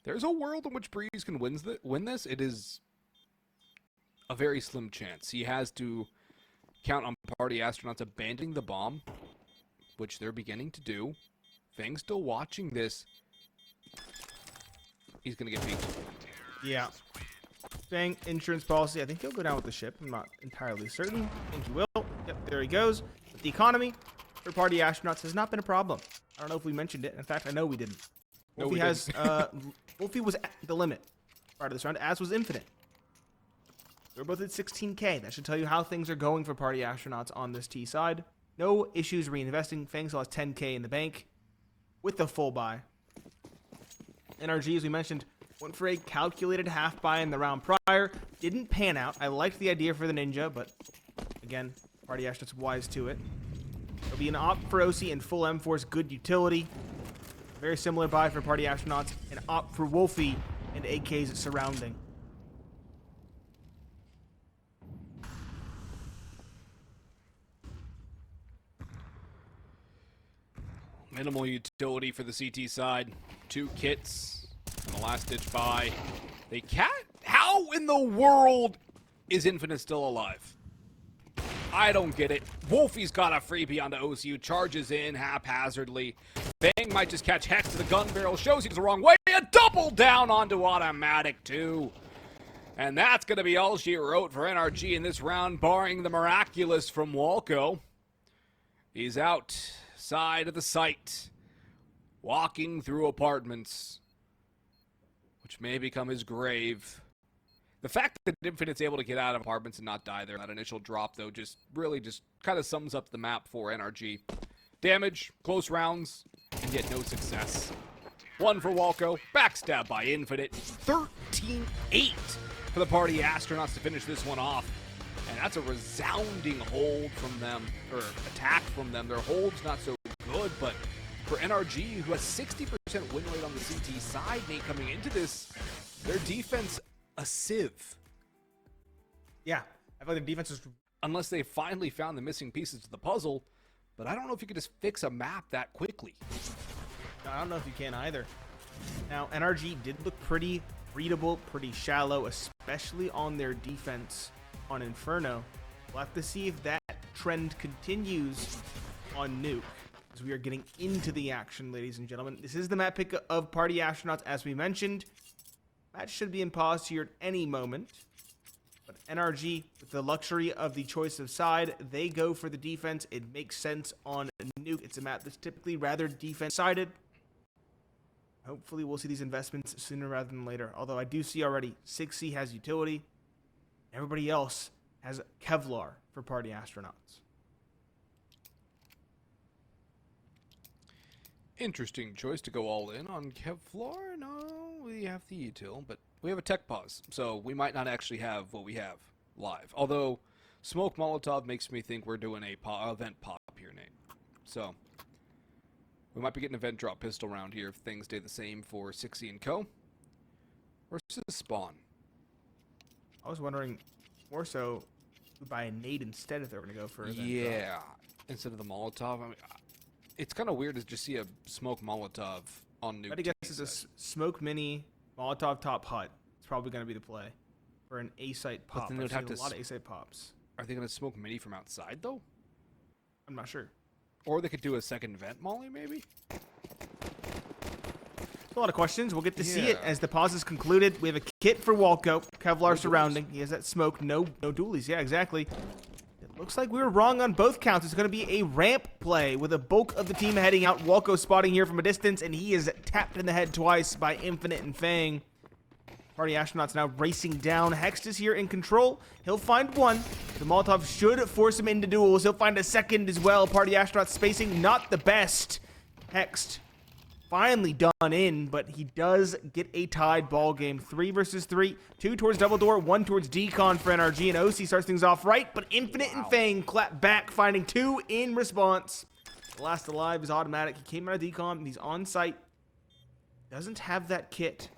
There's a world in which Breeze can win this. It is a very slim chance. He has to count on party astronauts abandoning the bomb, which they're beginning to do. Fang's still watching this. He's going to get beat. Yeah. Fang, insurance policy. I think he'll go down with the ship. I'm not entirely certain. I think he will. Yep, there he goes. But the economy for party astronauts has not been a problem. I don't know if we mentioned it. In fact, I know we didn't. Wolfie Wolfie was at the limit prior to this round, as was Infinite. They're both at 16K. That should tell you how things are going for party astronauts on this T side. No issues reinvesting. Fang still has 10K in the bank with the full buy. NRG, as we mentioned, went for a calculated half buy in the round prior. Didn't pan out. I liked the idea for the Ninja, but again, party astronauts wise to it. There'll be an op for OC and full M-Force, good utility. Very similar buy for party astronauts. An op for Wolfie and AKs surrounding. Minimal utility for the CT side. 2 kits and a last-ditch buy. They can't... How in the world is Infinite still alive? I don't get it. Wolfie's got a freebie onto OCU. Charges in haphazardly. Bang might just catch Hex to the gun barrel. Shows he's the wrong way. A double down onto automatic, too. And that's going to be all she wrote for NRG in this round, barring the miraculous from Walco. He's outside of the site, walking through apartments, which may become his grave. The fact that Infinite's able to get out of apartments and not die there, that initial drop, though, just really kind of sums up the map for NRG. Damage, close rounds, and yet no success. 1 for Walco, backstab by Infinite. 13-8 for the party astronauts to finish this one off. And that's a resounding hold from them, or attack from them. Their hold's not so good, but for NRG, who has 60% win rate on the CT side, Nate, coming into this, their defense, a sieve. Yeah, I feel like the defense is... Unless they finally found the missing pieces to the puzzle, but I don't know if you could just fix a map that quickly. I don't know if you can either. Now, NRG did look pretty readable, pretty shallow, especially on their defense on Inferno. We'll have to see if that trend continues on Nuke, as we are getting into the action, ladies and gentlemen. This is the map pick of party astronauts, as we mentioned. Match should be in pause here at any moment. But NRG, with the luxury of the choice of side, they go for the defense. It makes sense on Nuke. It's a map that's typically rather defense-sided. Hopefully we'll see these investments sooner rather than later. Although I do see already 6C has utility. Everybody else has Kevlar for party astronauts. Interesting choice to go all in on Kevlar. No, we have the util, but we have a tech pause, so we might not actually have what we have live. Although Smoke Molotov makes me think we're doing a event pop here, Nate. So we might be getting event drop pistol round here if things stay the same for 6E and Co. Versus Spawn. I was wondering more so by a nade instead if they were going to go for event yeah, drop. Instead of the Molotov. I mean, it's kind of weird to just see a Smoke Molotov on Nuke. I guess it's a Smoke Mini Molotov Top Hut. It's probably going to be the play for an A-site pop. But then they'd have to a lot of A-site pops. Are they going to smoke Mini from outside, though? I'm not sure. Or they could do a second vent molly, maybe? A lot of questions. We'll get to see it as the pause is concluded. We have a kit for Walco. Kevlar surrounding. He has that smoke. No dualies. Yeah, exactly. It looks like we were wrong on both counts. It's going to be a ramp play with a bulk of the team heading out. Walco spotting here from a distance, and he is tapped in the head twice by Infinite and Fang. Party Astronauts now racing down. Hext is here in control. He'll find one. The Molotov should force him into duels. He'll find a second as well. Party Astronauts spacing not the best. Hext finally done in, but he does get a tied ball game. 3 versus 3. 2 towards Double Door, 1 towards Decon for NRG, and OC starts things off right, but Infinite and Fang clap back, finding 2 in response. The last alive is Automatic. He came out of Decon, he's on site. Doesn't have that kit.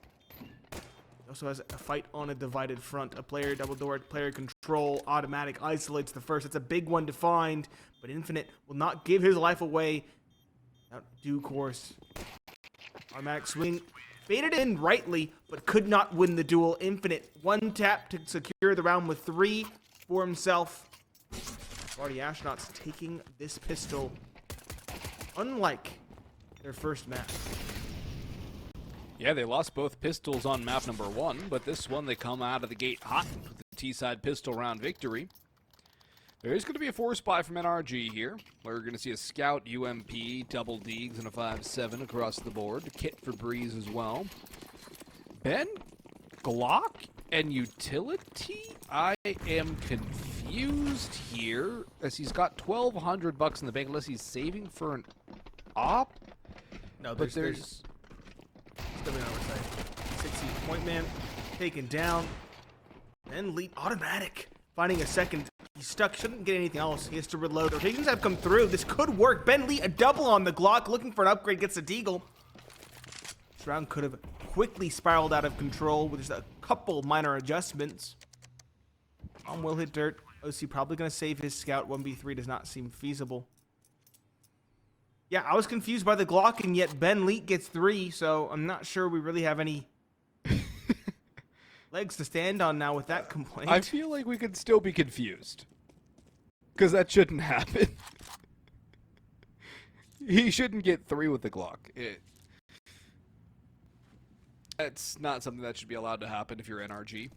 He also has a fight on a divided front. A player Double Door, player control, Automatic isolates the first. It's a big one to find, but Infinite will not give his life away. Out due course. Automatic swing, baited in rightly, but could not win the duel. Infinite, 1 tap to secure the round with 3 for himself. Party Astronauts taking this pistol, unlike their first match. Yeah, they lost both pistols on map number 1, but this one they come out of the gate hot with the T-side pistol round victory. There is going to be a 4-spy from NRG here. We're going to see a Scout, UMP, double Deegs, and a 5.7 across the board. A kit for Breeze as well. Ben, Glock, and Utility? I am confused here, as he's got $1,200 in the bank, unless he's saving for an op? No, there's still an oversight. 60 point man, taken down. Then lead Automatic, finding a second. He's stuck, shouldn't get anything else. He has to reload. Rotations have come through. This could work. Ben Lee, a double on the Glock, looking for an upgrade, gets a deagle. This round could have quickly spiraled out of control with just a couple minor adjustments. Will hit dirt. OC probably going to save his Scout. 1v3 does not seem feasible. Yeah, I was confused by the Glock, and yet Ben Lee gets 3, so I'm not sure we really have any legs to stand on now with that complaint. I feel like we could still be confused. Because that shouldn't happen. He shouldn't get 3 with the Glock. It's not something that should be allowed to happen if you're NRG.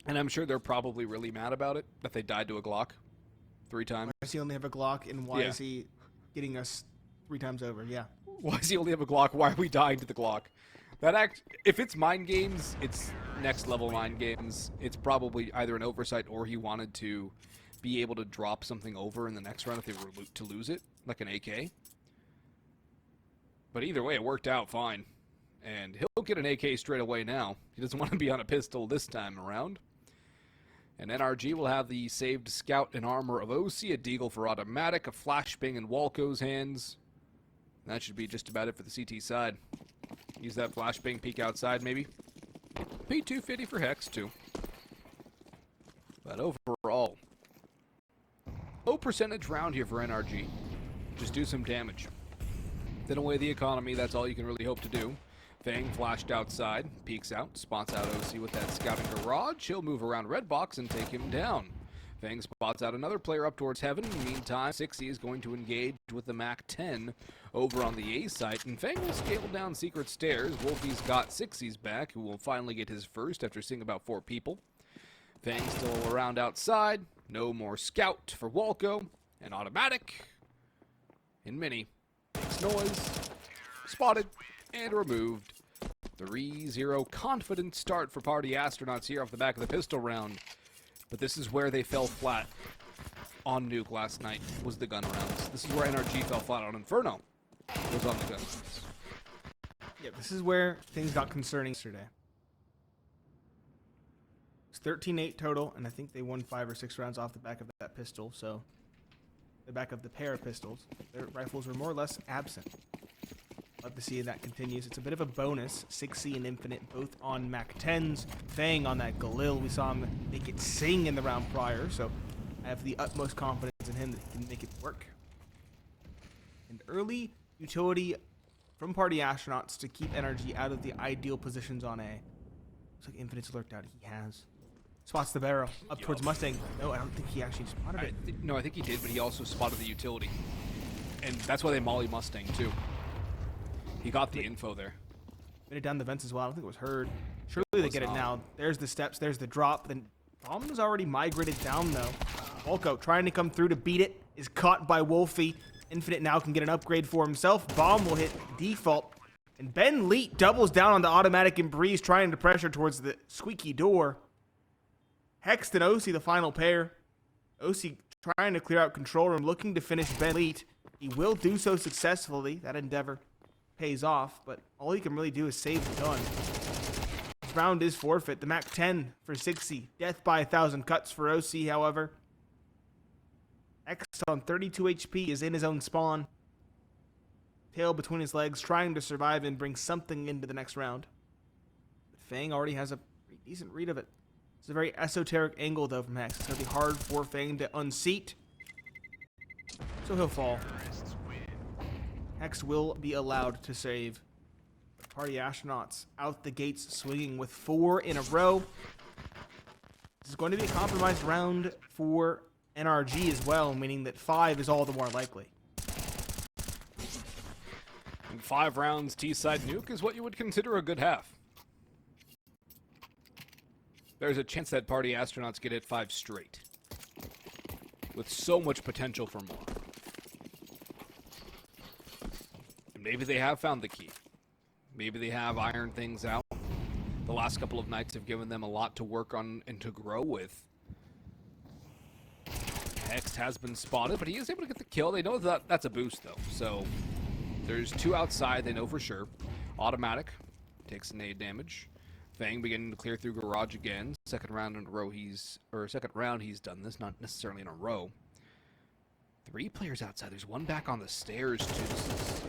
And I'm sure they're probably really mad about it, that they died to a Glock 3 times. Why does he only have a Glock, and why is he getting us 3 times over? Yeah. Why does he only have a Glock? Why are we dying to the Glock? If it's mind games, it's next level mind games. It's probably either an oversight or he wanted to be able to drop something over in the next round if they were to lose it, like an AK. But either way, it worked out fine. And he'll get an AK straight away now. He doesn't want to be on a pistol this time around. And NRG will have the saved Scout and armor of OC, a deagle for Automatic, a flashbang in Walco's hands. That should be just about it for the CT side. Use that flashbang, peek outside maybe. P250 for Hex too. But overall, low percentage round here for NRG. Just do some damage. Then away the economy, that's all you can really hope to do. Fang flashed outside, peeks out, spots out OC with that scouting garage. He'll move around red box and take him down. Fang spots out another player up towards heaven. In the meantime, 6E is going to engage with the MAC-10 over on the A site, and Fang will scale down secret stairs. Wolfie's got 6E's back, who will finally get his first after seeing about 4 people. Fang still around outside. No more Scout for Walco, and Automatic in Mini. Makes noise. Spotted and removed. 3-0 confident start for Party Astronauts here off the back of the pistol round. But this is where they fell flat on Nuke last night, was the gun rounds. This is where NRG fell flat on Inferno, was on the gun rounds. Yeah, this is where things got concerning yesterday. It's 13-8 total, and I think they won 5 or 6 rounds off the back of that pistol, so the back of the pair of pistols. Their rifles were more or less absent. Love to see that continues. It's a bit of a bonus. 6C and Infinite both on MAC-10s. Fang on that Galil. We saw him make it sing in the round prior, so I have the utmost confidence in him that he can make it work. And early utility from Party Astronauts to keep NRG out of the ideal positions on A. Looks like Infinite's lurked out. He has. Spots the barrel up towards Mustang. No, I don't think he actually spotted it. No, I think he did, but he also spotted the utility. And that's why they molly Mustang, too. He got the info there. Made it down the vents as well. I don't think it was heard. Surely they get it now. There's the steps. There's the drop. Then Bomb was already migrated down, though. Volko trying to come through to beat it. Is caught by Wolfie. Infinite now can get an upgrade for himself. Bomb will hit default. And Ben Leet doubles down on the automatic and Breeze, trying to pressure towards the squeaky door. Hext and OC, the final pair. OC trying to clear out control room, looking to finish Ben Leet. He will do so successfully. That endeavor pays off, but all he can really do is save the gun. This round is forfeit. The Mac 10 for 60. Death by 1,000 cuts for OC, however. X on 32 HP is in his own spawn. Tail between his legs, trying to survive and bring something into the next round. But Fang already has a pretty decent read of it. It's a very esoteric angle, though, from Hex. It's going to be hard for Fang to unseat. So he'll fall. Hex will be allowed to save. The Party Astronauts out the gates swinging with 4 in a row. This is going to be a compromised round for NRG as well, meaning that 5 is all the more likely. In 5 rounds, T-side nuke is what you would consider a good half. There's a chance that Party Astronauts get it 5 straight, with so much potential for more. And maybe they have found the key. Maybe they have ironed things out. The last couple of nights have given them a lot to work on and to grow with. Hext has been spotted, but he is able to get the kill. They know that that's a boost, though. So there's 2 outside, they know for sure. Automatic takes an nade damage. Fang beginning to clear through garage again. Second round in a row he's done this, not necessarily in a row. 3 players outside. There's 1 back on the stairs too. This is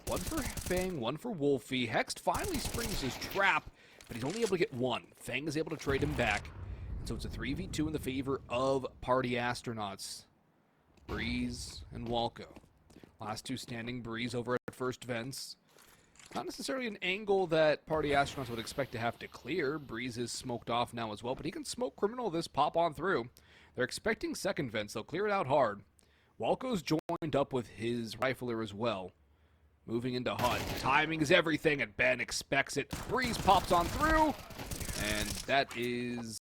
1 for Fang, 1 for Wolfie. Hext finally springs his trap, but he's only able to get 1. Fang is able to trade him back. And so it's a 3v2 in the favor of Party Astronauts. Breeze and Walco. Last 2 standing. Breeze over at first vents. Not necessarily an angle that Party Astronauts would expect to have to clear. Breeze is smoked off now as well, but he can smoke Criminal this pop on through. They're expecting second vents. They'll clear it out hard. Walco's joined up with his rifler as well. Moving into HUD. Timing is everything, and Ben expects it. Breeze pops on through, and that is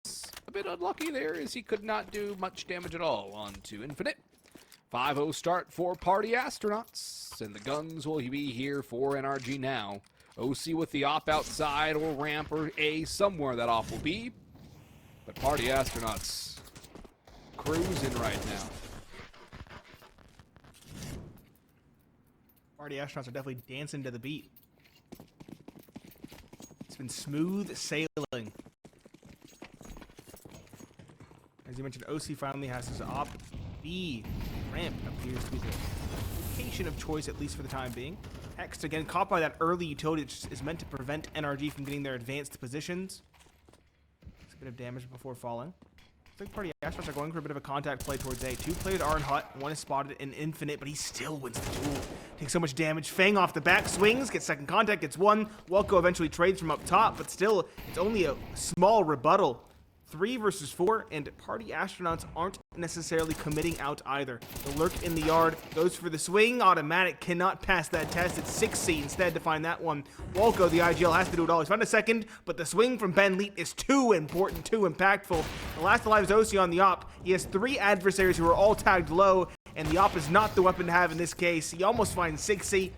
a bit unlucky there, as he could not do much damage at all onto Infinite. 5-0 start for Party Astronauts, and the guns will be here for NRG now. OC with the op outside, or ramp, or A, somewhere that op will be. But Party Astronauts cruising right now. Party Astronauts are definitely dancing to the beat. It's been smooth sailing. As you mentioned, OC finally has his op. B ramp appears to be the location of choice, at least for the time being. Hext again caught by that early utility, which is meant to prevent NRG from getting their advanced positions. It's a bit of damage before falling. I think Party Astronauts are going for a bit of a contact play towards A. 2 players are in HUT, 1 is spotted in Infinite, but he still wins the duel. Takes so much damage. Fang off the back, swings, gets second contact, gets 1. Walco eventually trades from up top, but still, it's only a small rebuttal. 3 versus 4, and Party Astronauts aren't necessarily committing out either. The lurk in the yard goes for the swing. Automatic cannot pass that test. It's 6C instead to find that one. Walco, the IGL, has to do it all. He's found a second, but the swing from Ben Leet is too important, too impactful. The last alive is OC on the op. He has 3 adversaries who are all tagged low, and the op is not the weapon to have in this case. He almost finds 6C,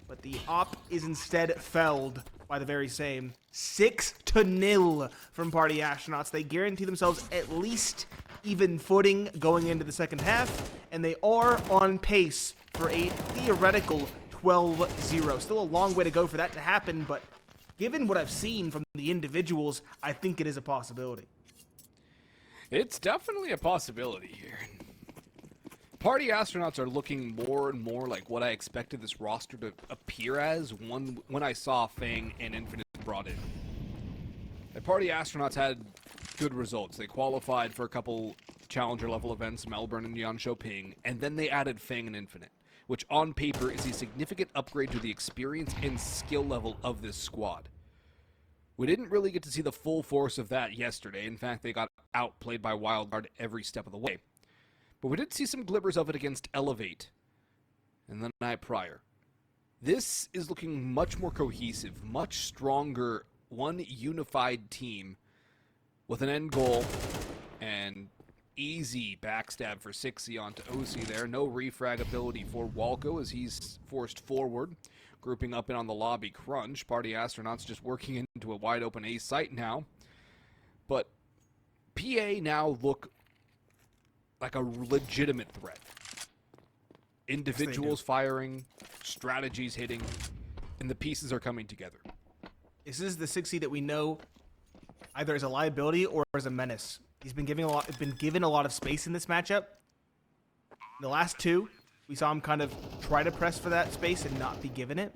but the op is instead felled by the very same. 6-0 from Party Astronauts. They guarantee themselves at least even footing going into the second half, and they are on pace for a theoretical 12-0. Still a long way to go for that to happen, but given what I've seen from the individuals, I think it is a possibility. It's definitely a possibility here. Party Astronauts are looking more and more like what I expected this roster to appear as when I saw Fang and Infinite brought in. The Party Astronauts had good results. They qualified for a couple challenger level events, Melbourne and Yanshoping, and then they added Fang and Infinite, which on paper is a significant upgrade to the experience and skill level of this squad. We didn't really get to see the full force of that yesterday. In fact, they got outplayed by Wildcard every step of the way. But we did see some glimmers of it against Elevate and the night prior. This is looking much more cohesive, much stronger, one unified team with an end goal and easy backstab for 60 onto OC there. No refrag ability for Walco as he's forced forward. Grouping up in on the lobby crunch. Party Astronauts just working into a wide open A site now. But PA now look like a legitimate threat. Individuals firing, strategies hitting, and the pieces are coming together. This is the 60 that we know either as a liability or as a menace. He's been given a lot of space in this matchup. In the last two, we saw him kind of try to press for that space and not be given it.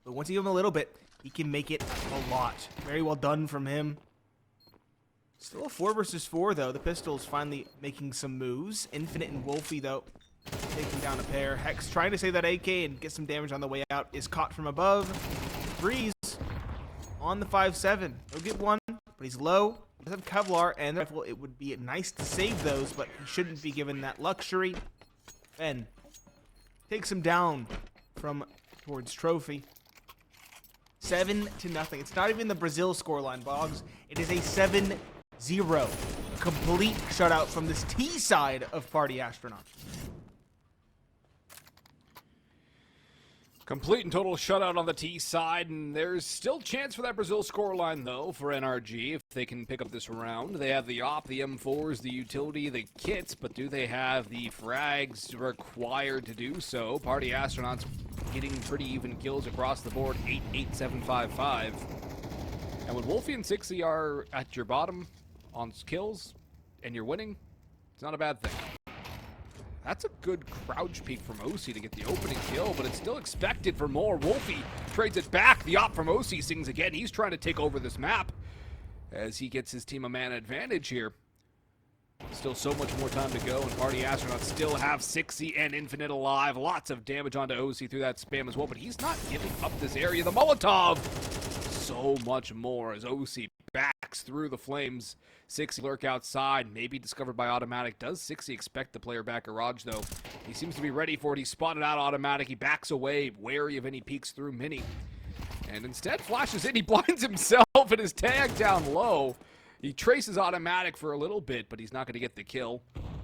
But once you give him a little bit, he can make it a lot. Very well done from him. Still a 4 versus 4, though. The Pistols finally making some moves. Infinite and Wolfie, though, taking down a pair. Hex trying to save that AK and get some damage on the way out. Is caught from above. Breeze on the 5-7. He'll get one, but he's low. He does have Kevlar and the rifle. It would be nice to save those, but he shouldn't be given that luxury. Ben takes him down from towards Trophy. 7-0. It's not even the Brazil scoreline, Boggs. It is a 7-0. Complete shutout from this T side of Party Astronauts. Complete and total shutout on the T side, and there's still chance for that Brazil scoreline, though, for NRG, if they can pick up this round. They have the AWP, the M4s, the utility, the kits, but do they have the frags required to do so? Party Astronauts getting pretty even kills across the board, 8-8-7-5-5. And when Wolfie and 60 are at your bottom on kills, and you're winning, it's not a bad thing. That's a good crouch peek from OC to get the opening kill, but it's still expected for more. Wolfie trades it back. The op from OC sings again. He's trying to take over this map as he gets his team a man advantage here. Still so much more time to go, and Party Astronauts still have 60 and Infinite alive. Lots of damage onto OC through that spam as well, but he's not giving up this area. The Molotov! So much more as OC backs through the flames. 60 lurk outside, maybe discovered by Automatic. Does 60 expect the player back garage, though? He seems to be ready for it. He spotted out Automatic. He backs away, wary of any peeks through Mini. And instead flashes in. He blinds himself and is tagged down low. He traces Automatic for a little bit, but he's not going to get the kill.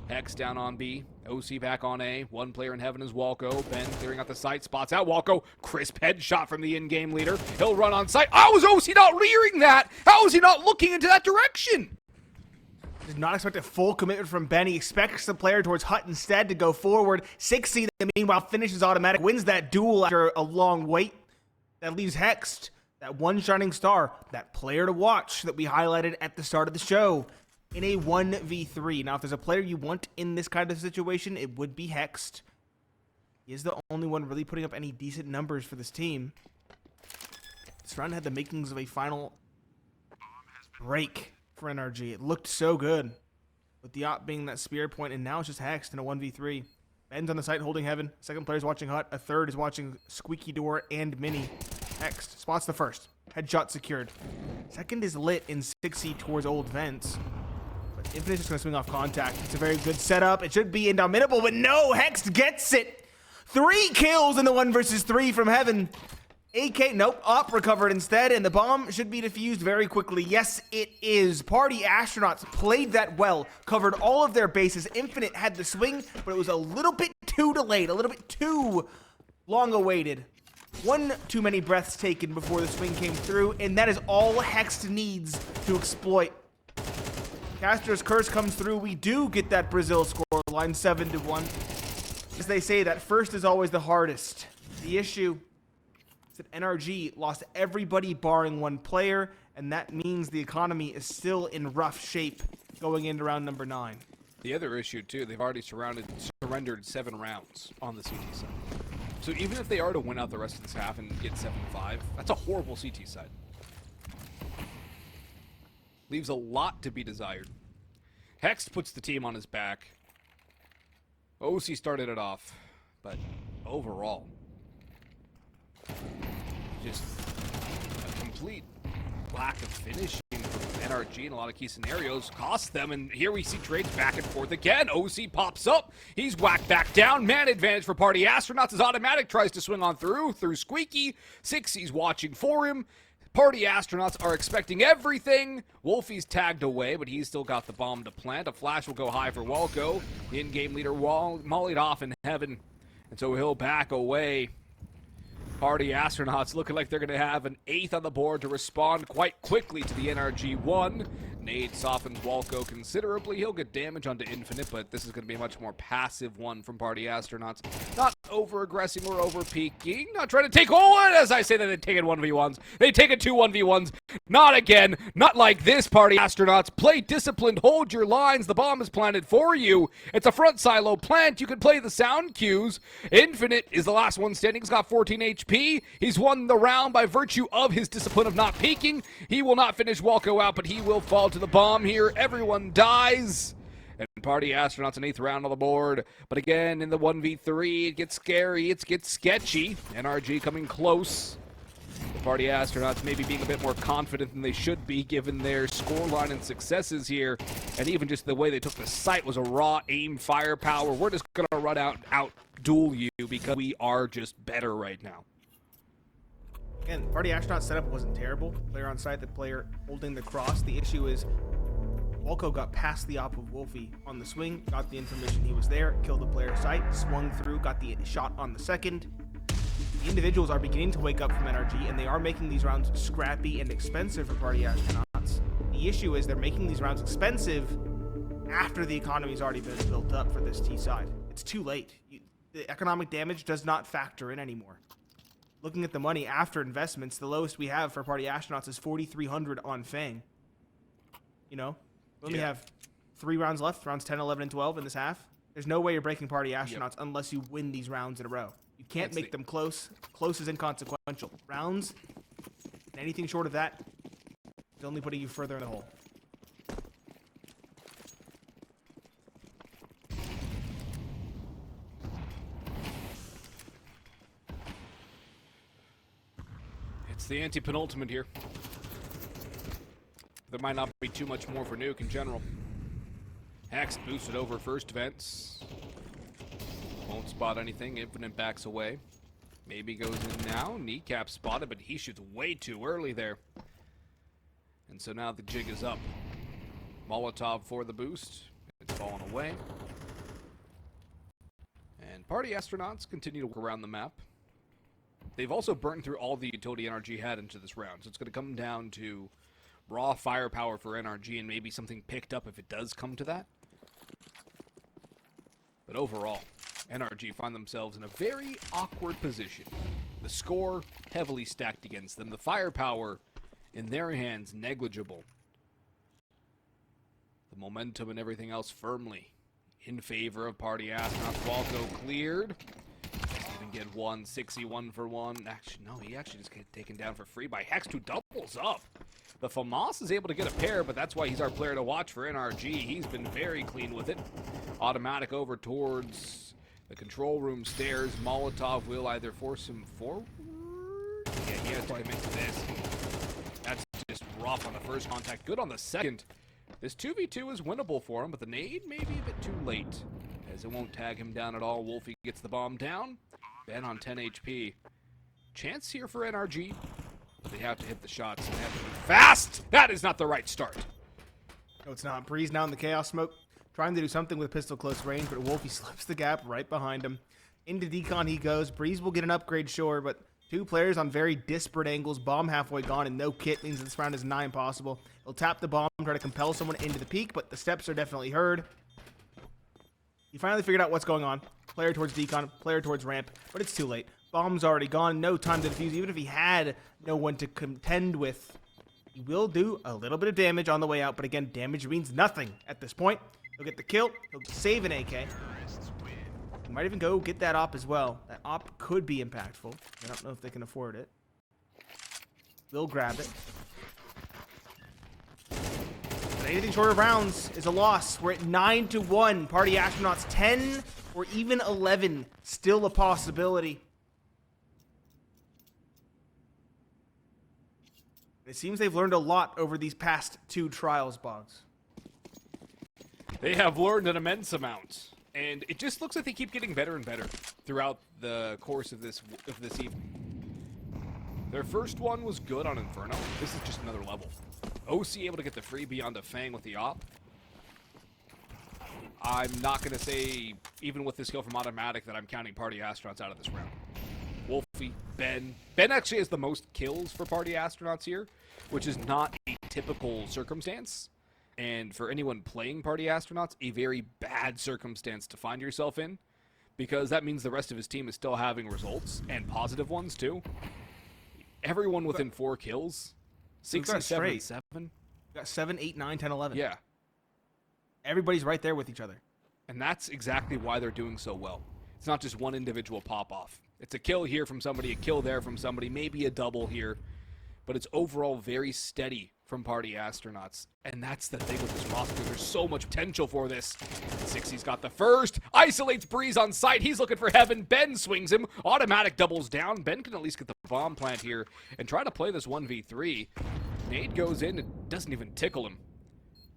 Hex down on B. OC back on A. One player in heaven is Walco. Ben clearing out the site. Spots out Walco. Crisp headshot from the in-game leader. He'll run on site. How is OC not rearing that? How is he not looking into that direction? Did not expect a full commitment from Ben. He expects the player towards Hut instead to go forward. 60, meanwhile, finishes Automatic. Wins that duel after a long wait. That leaves Hexed. That one shining star. That player to watch that we highlighted at the start of the show. In a 1v3. Now, if there's a player you want in this kind of situation, it would be Hexed. He is the only one really putting up any decent numbers for this team. This round had the makings of a final break for NRG. It looked so good, with the op being that spear point, and now it's just Hexed in a 1v3. Ben's on the site holding heaven. Second player's watching Hut. A third is watching Squeaky Door and Mini. Hexed spots the first. Headshot secured. Second is lit in 60 towards Old Vents. But Infinite's just going to swing off contact. It's a very good setup. It should be indomitable, but no! Hexed gets it! 3 kills in the 1 versus 3 from heaven. AK, nope, op recovered instead, and the bomb should be defused very quickly. Yes, it is. Party Astronauts played that well, covered all of their bases. Infinite had the swing, but it was a little bit too delayed, a little bit too long awaited. One too many breaths taken before the swing came through, and that is all Hexed needs to exploit. Castor's Curse comes through. We do get that Brazil score line 7-1. As they say, that first is always the hardest. The issue is that NRG lost everybody barring one player, and that means the economy is still in rough shape going into round number 9. The other issue, too, they've already surrendered 7 rounds on the CT side. So even if they are to win out the rest of this half and get 7-5, that's a horrible CT side. Leaves a lot to be desired. Hext puts the team on his back. OC started it off, but overall, just a complete lack of finishing from NRG in a lot of key scenarios cost them, and here we see trades back and forth again. OC pops up, he's whacked back down, man advantage for Party Astronauts as Automatic tries to swing on through Squeaky. 60's watching for him. Party Astronauts are expecting everything. Wolfie's tagged away, but he's still got the bomb to plant. A flash will go high for Welko. The in-game leader mollied off in heaven, and so he'll back away. Party Astronauts looking like they're going to have an 8th on the board to respond quite quickly to the NRG 1. Nade softens Walco considerably. He'll get damage onto Infinite, but this is going to be a much more passive one from Party Astronauts. Not over-aggressing or over-peaking. Not trying to take one. As I say that, they take it 1v1s. They take it 2 1v1s. Not again. Not like this, Party Astronauts. Play disciplined. Hold your lines. The bomb is planted for you. It's a front silo plant. You can play the sound cues. Infinite is the last one standing. He's got 14 HP. He's won the round by virtue of his discipline of not peeking. He will not finish Walco out, but he will fall to the bomb here. Everyone dies. And Party Astronauts an 8th round on the board. But again, in the 1v3, it gets scary. It gets sketchy. NRG coming close. The Party Astronauts maybe being a bit more confident than they should be given their scoreline and successes here. And even just the way they took the site was a raw aim firepower. We're just going to run out duel you because we are just better right now. Again, Party Astronaut setup wasn't terrible. Player on site, the player holding the cross. The issue is Walco got past the op of Wolfie on the swing, got the information he was there, killed the player site, swung through, got the shot on the second. The individuals are beginning to wake up from NRG, and they are making these rounds scrappy and expensive for Party Astronauts. The issue is they're making these rounds expensive after the economy's already been built up for this T side. It's too late. The economic damage does not factor in anymore. Looking at the money after investments, the lowest we have for Party Astronauts is 4,300 on Fang. You know, we only have 3 rounds left, rounds 10, 11, and 12 in this half. There's no way you're breaking Party Astronauts unless you win these rounds in a row. You can't make them close. Close is inconsequential. Rounds, and anything short of that, is only putting you further in the hole. It's the anti-penultimate here. There might not be too much more for Nuke in general. Hex boosted over first vents. Won't spot anything. Infinite backs away. Maybe goes in now. Kneecap spotted, but he shoots way too early there. And so now the jig is up. Molotov for the boost. It's fallen away. And Party Astronauts continue to work around the map. They've also burnt through all the utility NRG had into this round, so it's going to come down to raw firepower for NRG and maybe something picked up if it does come to that. But overall, NRG find themselves in a very awkward position. The score heavily stacked against them. The firepower in their hands negligible. The momentum and everything else firmly in favor of Party Astronauts. Walco cleared. Even get 161 for 1. Actually, no, he actually just get taken down for free by Hex, who doubles up. The FAMAS is able to get a pair, but that's why he's our player to watch for NRG. He's been very clean with it. Automatic over towards the control room stairs. Molotov will either force him forward. Yeah, he has to commit to this. That's just rough on the first contact. Good on the second. This 2v2 is winnable for him, but the nade may be a bit too late, as it won't tag him down at all. Wolfie gets the bomb down. Ben on 10 HP. Chance here for NRG. But they have to hit the shots. They have to be fast. That is not the right start. No, it's not. Breeze now in the Chaos Smoke. Trying to do something with pistol close range, but Wolfie slips the gap right behind him. Into decon he goes. Breeze will get an upgrade, sure, but 2 players on very disparate angles. Bomb halfway gone and no kit means this round is nigh impossible. He'll tap the bomb, try to compel someone into the peak, but the steps are definitely heard. He finally figured out what's going on. Player towards decon, player towards ramp, but it's too late. Bomb's already gone, no time to defuse. Even if he had no one to contend with, he will do a little bit of damage on the way out, but again, damage means nothing at this point. He'll get the kill, he'll save an AK. He might even go get that op as well. That op could be impactful. I don't know if they can afford it. Will grab it. But anything short of rounds is a loss. We're at 9-1. Party Astronauts 10 or even 11. Still a possibility. It seems they've learned a lot over these past 2 trials, Boggs. They have learned an immense amount. And it just looks like they keep getting better and better throughout the course of this evening. Their first one was good on Inferno. This is just another level. OC able to get the freebie onto Fang with the op. I'm not going to say, even with this kill from Automatic, that I'm counting Party Astronauts out of this round. Wolfie, Ben. Ben actually has the most kills for Party Astronauts here, which is not a typical circumstance. And for anyone playing Party Astronauts, a very bad circumstance to find yourself in, because that means the rest of his team is still having results, and positive ones too. Everyone within 4 kills. 67 and 7. We got 7, 8, 9, 10, 11. Yeah. Everybody's right there with each other. And that's exactly why they're doing so well. It's not just one individual pop-off. It's a kill here from somebody, a kill there from somebody, maybe a double here. But it's overall very steady from Party Astronauts. And that's the thing with this roster. There's so much potential for this. 60's got the first. Isolates Breeze on site. He's looking for heaven. Ben swings him. Automatic doubles down. Ben can at least get the bomb plant here and try to play this 1v3. Nade goes in and doesn't even tickle him.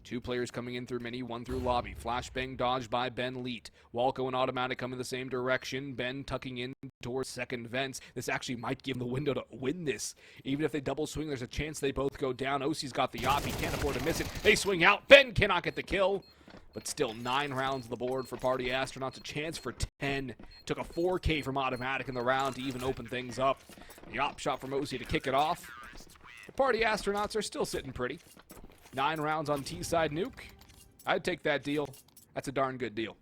2 players coming in through mini, 1 through lobby. Flashbang dodged by Ben Leet. Walco and Automatic come in the same direction. Ben tucking in towards second vents. This actually might give him the window to win this. Even if they double swing, there's a chance they both go down. OC's got the op. He can't afford to miss it. They swing out. Ben cannot get the kill. But still, 9 rounds on the board for Party Astronauts. A chance for 10. Took a 4K from Automatic in the round to even open things up. The op shot from OC to kick it off. The Party Astronauts are still sitting pretty. 9 rounds on T-side Nuke. I'd take that deal. That's a darn good deal.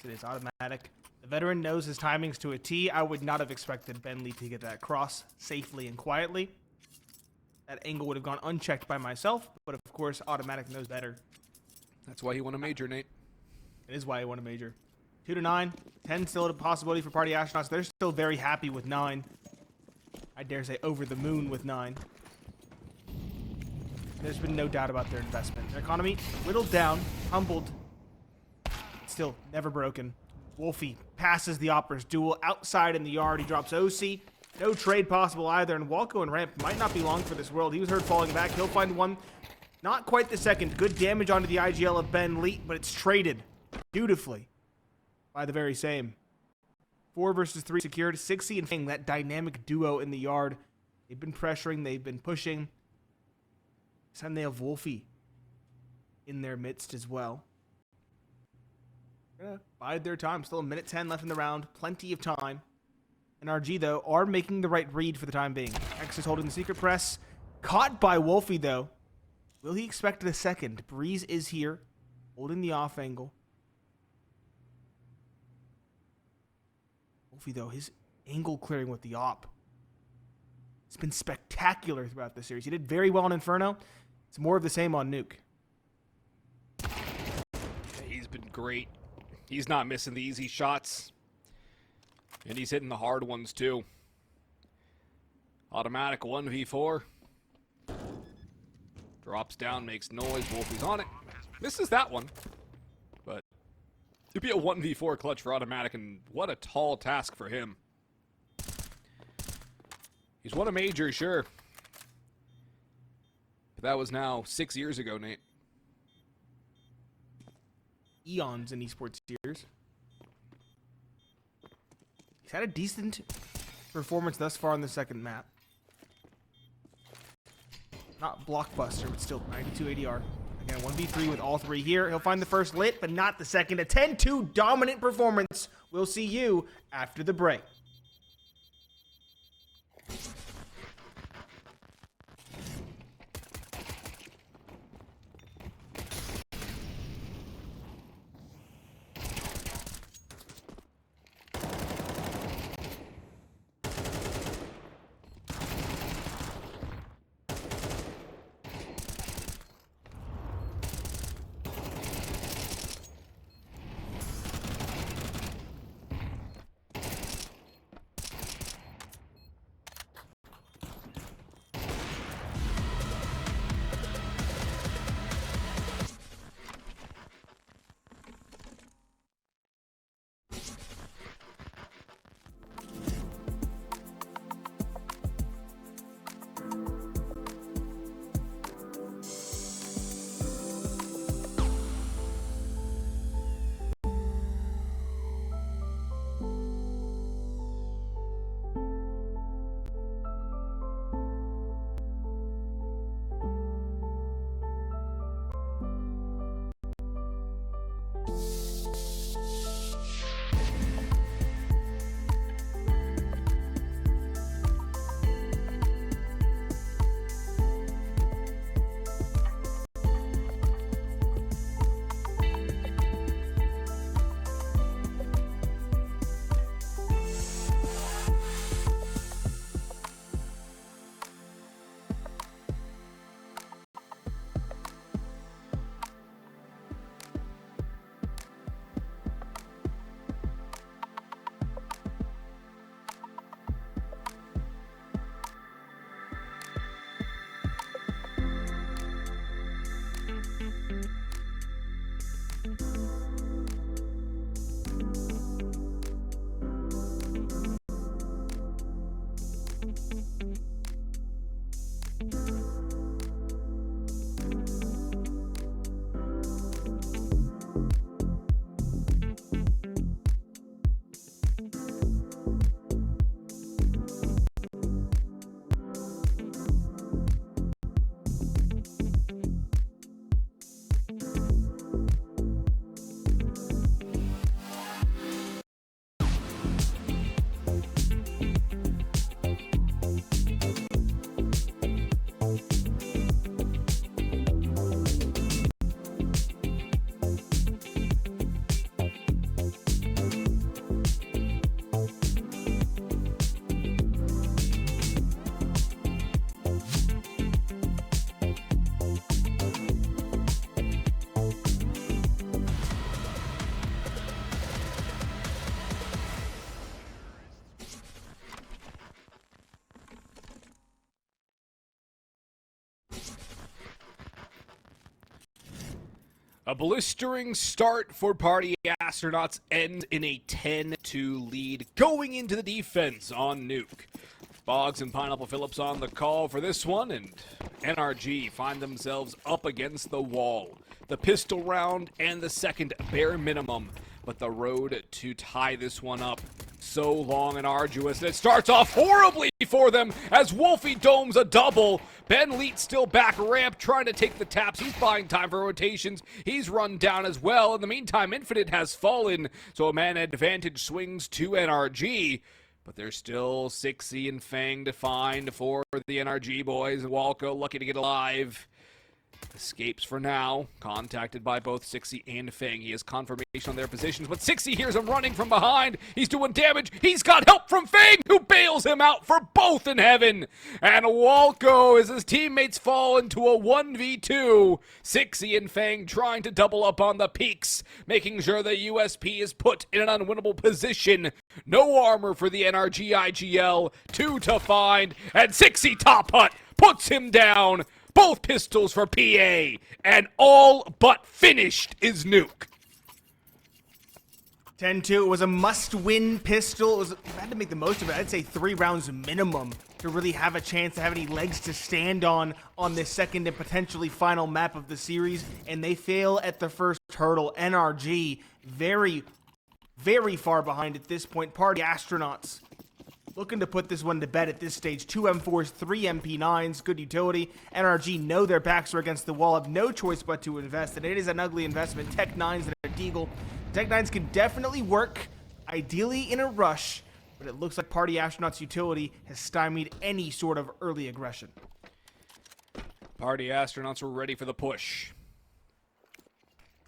It is Automatic. The veteran knows his timings to a T. I would not have expected Ben Lee to get that cross safely and quietly. That angle would have gone unchecked by myself, but of course, Automatic knows better. That's why he won a major, Nate. It is why he won a major. 2 to 9. 10 still a possibility for Party Astronauts. They're still very happy with 9. I dare say over the moon with 9. There's been no doubt about their investment. Their economy whittled down, humbled, still never broken. Wolfie passes the Opera's duel outside in the yard. He drops OC. No trade possible either, and Walco and Ramp might not be long for this world. He was heard falling back. He'll find one. Not quite the second. Good damage onto the IGL of Ben Leet, but it's traded beautifully by the very same. 4 versus 3 secured. 60 and Fang, that dynamic duo in the yard. They've been pressuring. They've been pushing. This time they have Wolfie in their midst as well. Gonna bide their time. Still a minute 10 left in the round. Plenty of time. NRG, though, are making the right read for the time being. X is holding the secret press. Caught by Wolfie, though. Will he expect a second? Breeze is here, holding the off angle. Wolfie, though, his angle clearing with the op. It's been spectacular throughout the series. He did very well on Inferno. It's more of the same on Nuke. He's been great. He's not missing the easy shots. And he's hitting the hard ones, too. Automatic 1v4. Drops down, makes noise. Wolfie's on it. Misses that one. But it'd be a 1v4 clutch for Automatic, and what a tall task for him. He's won a major, sure. But that was now 6 years ago, Nate. Eons in esports years. He's had a decent performance thus far on the second map. Not blockbuster, but still 92 ADR. Again, 1v3 with all 3 here. He'll find the first lit, but not the second. A 10-2 dominant performance. We'll see you after the break. A blistering start for Party Astronauts ends in a 10-2 lead going into the defense on Nuke. Boggs and Pineapple Phillips on the call for this one, and NRG find themselves up against the wall. The pistol round and the second bare minimum, but the road to tie this one up so long and arduous, and it starts off horribly for them as Wolfie domes a double. Ben Leet still back ramp trying to take the taps. He's buying time for rotations. He's run down as well. In the meantime, Infinite has fallen, so a man advantage swings to NRG. But there's still Sixy and Fang to find for the NRG boys. Walco lucky to get alive. Escapes for now. Contacted by both Sixy and Fang. He has confirmation on their positions, but Sixy hears him running from behind. He's doing damage. He's got help from Fang, who bails him out for both in heaven. And Walco, as his teammates fall into a 1v2. Sixy and Fang trying to double up on the peaks, making sure the USP is put in an unwinnable position. No armor for the NRG IGL. 2 to find, and Sixy top hut puts him down. Both pistols for PA, and all but finished is Nuke. 10-2, it was a must-win pistol. We had to make the most of it. I'd say 3 rounds minimum to really have a chance to have any legs to stand on this second and potentially final map of the series, and they fail at the first hurdle. NRG, very, very far behind at this point. Party Astronauts looking to put this one to bed at this stage. 2 M4s, 3 MP9s, good utility. NRG know their backs are against the wall, have no choice but to invest, and it is an ugly investment. Tech 9s and a Deagle. Tech 9s can definitely work, ideally in a rush, but it looks like Party Astronauts' utility has stymied any sort of early aggression. Party Astronauts were ready for the push.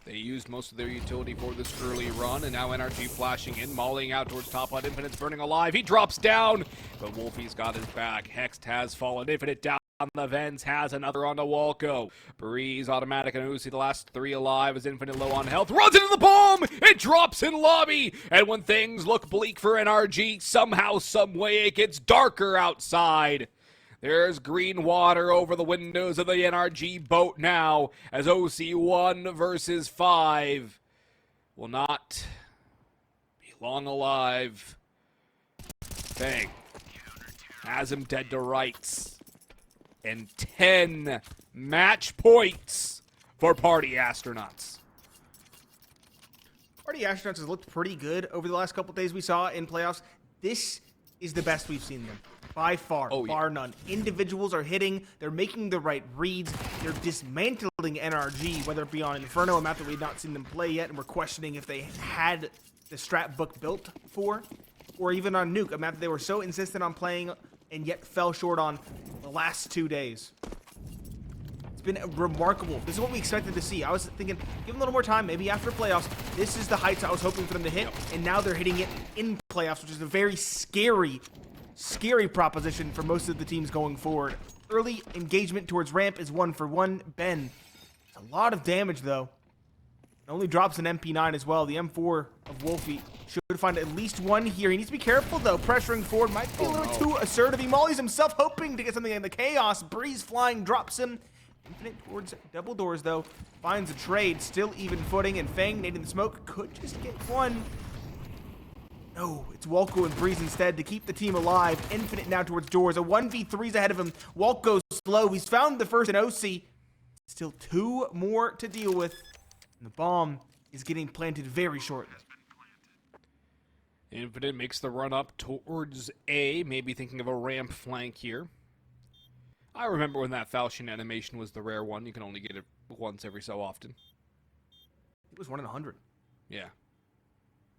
They used most of their utility for this early run, and now NRG flashing in, mauling out towards top hut. Infinite's burning alive. He drops down, but Wolfie's got his back. Hext has fallen. Infinite down the vents, has another on the Walco. Breeze, Automatic, and Uzi, the last 3 alive as Infinite low on health. Runs into the bomb! It drops in lobby! And when things look bleak for NRG, somehow, someway, it gets darker outside. There's green water over the windows of the NRG boat now, as OC 1 versus 5 will not be long alive. Fang has him dead to rights. And 10 match points for Party Astronauts. Party Astronauts has looked pretty good over the last couple days we saw in playoffs. This is the best we've seen them. By far, bar none. Individuals are hitting, they're making the right reads, they're dismantling NRG, whether it be on Inferno, a map that we've not seen them play yet, and we're questioning if they had the strat book built for, or even on Nuke, a map that they were so insistent on playing and yet fell short on the last 2 days. It's been remarkable. This is what we expected to see. I was thinking, give them a little more time, maybe after playoffs. This is the heights I was hoping for them to hit, and now they're hitting it in playoffs, which is a very scary proposition for most of the teams going forward. Early engagement towards ramp is 1 for 1. Ben, it's a lot of damage though. It only drops an MP9 as well. The M4 of Wolfie should find at least 1 here. He needs to be careful though. Pressuring forward might be a little too assertive. He mollies himself, hoping to get something in the chaos. Breeze flying drops him. Infinite towards double doors though. Finds a trade, still even footing, and Fang nading the smoke could just get 1. No, it's Walco and Breeze instead to keep the team alive. Infinite now towards doors. A 1v3's ahead of him. Walco's slow. He's found the first in OC. Still 2 more to deal with. And the bomb is getting planted very shortly. Infinite makes the run up towards A, maybe thinking of a ramp flank here. I remember when that falchion animation was the rare one. You can only get it once every so often. It was 1 in 100. Yeah.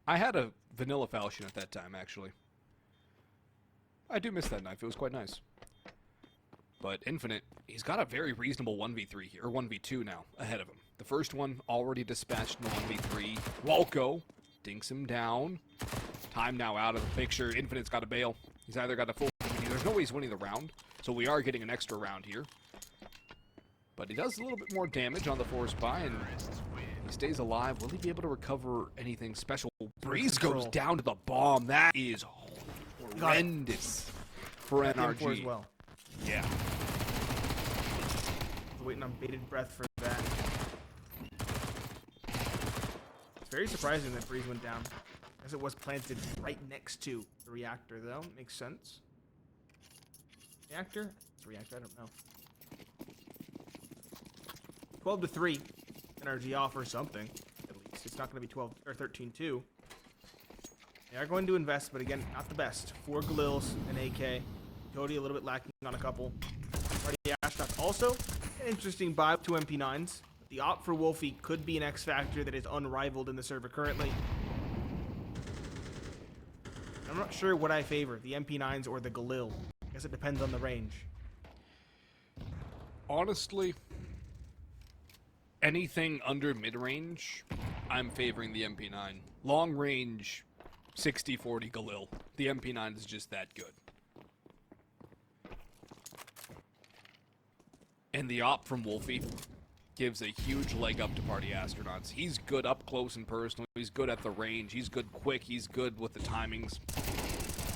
I had a vanilla falchion at that time, actually. I do miss that knife. It was quite nice. But Infinite, he's got a very reasonable 1v3 here, or 1v2 now, ahead of him. The first one already dispatched in the 1v3. Walco dinks him down. Time now out of the picture. Infinite's got to bail. He's either got a full... There's no way he's winning the round, so we are getting an extra round here. But he does a little bit more damage on the force buy, and he stays alive. Will he be able to recover anything special? Breeze goes down to the bomb. That is horrendous for NRG. As well. Yeah. Waiting on bated breath for that. Very surprising that freeze went down, as it was planted right next to the reactor, though. Makes sense. Reactor? It's a reactor, I don't know. 12-3. NRG offers something, at least. It's not going to be 12 or 13-2. They are going to invest, but again, not the best. 4 Galils and AK. Cody a little bit lacking on a couple. Party Astronauts also an interesting buy, 2 MP9s. The op for Wolfie could be an X factor that is unrivaled in the server currently. I'm not sure what I favor, the MP9s or the Galil. I guess it depends on the range. Honestly, anything under mid-range, I'm favoring the MP9. Long range, 60-40 Galil. The MP9 is just that good. And the op from Wolfie gives a huge leg up to Party Astronauts. He's good up close and personal. He's good at the range. He's good quick. He's good with the timings.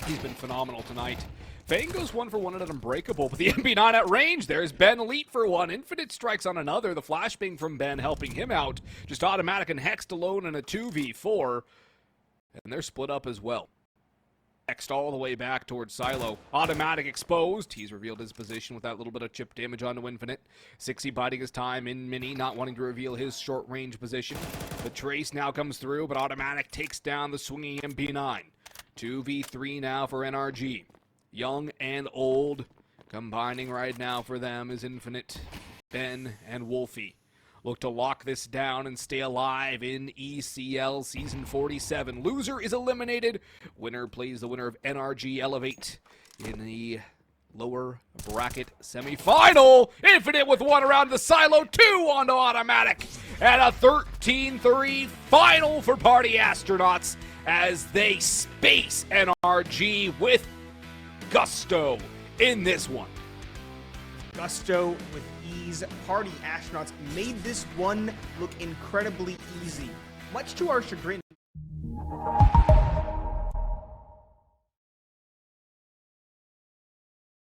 He's been phenomenal tonight. Fang goes 1 for 1 at Unbreakable, but the MP9 at range. There's Ben Elite for 1. Infinite strikes on another. The flashbang from Ben helping him out. Just Automatic and Hexed alone in a 2v4. And they're split up as well. Hexed all the way back towards Silo. Automatic exposed. He's revealed his position with that little bit of chip damage onto Infinite. 60 biding his time in Mini, not wanting to reveal his short range position. The Trace now comes through, but Automatic takes down the swinging MP9. 2v3 now for NRG. Young and old. Combining right now for them is Infinite, Ben, and Wolfie. Look to lock this down and stay alive in ECL Season 47. Loser is eliminated. Winner plays the winner of NRG Elevate in the lower bracket semifinal. Infinite with 1 around the Silo, 2 onto Automatic. And a 13-3 final for Party Astronauts as they space NRG with gusto in this one. Gusto with ease. Party Astronauts made this one look incredibly easy, much to our chagrin.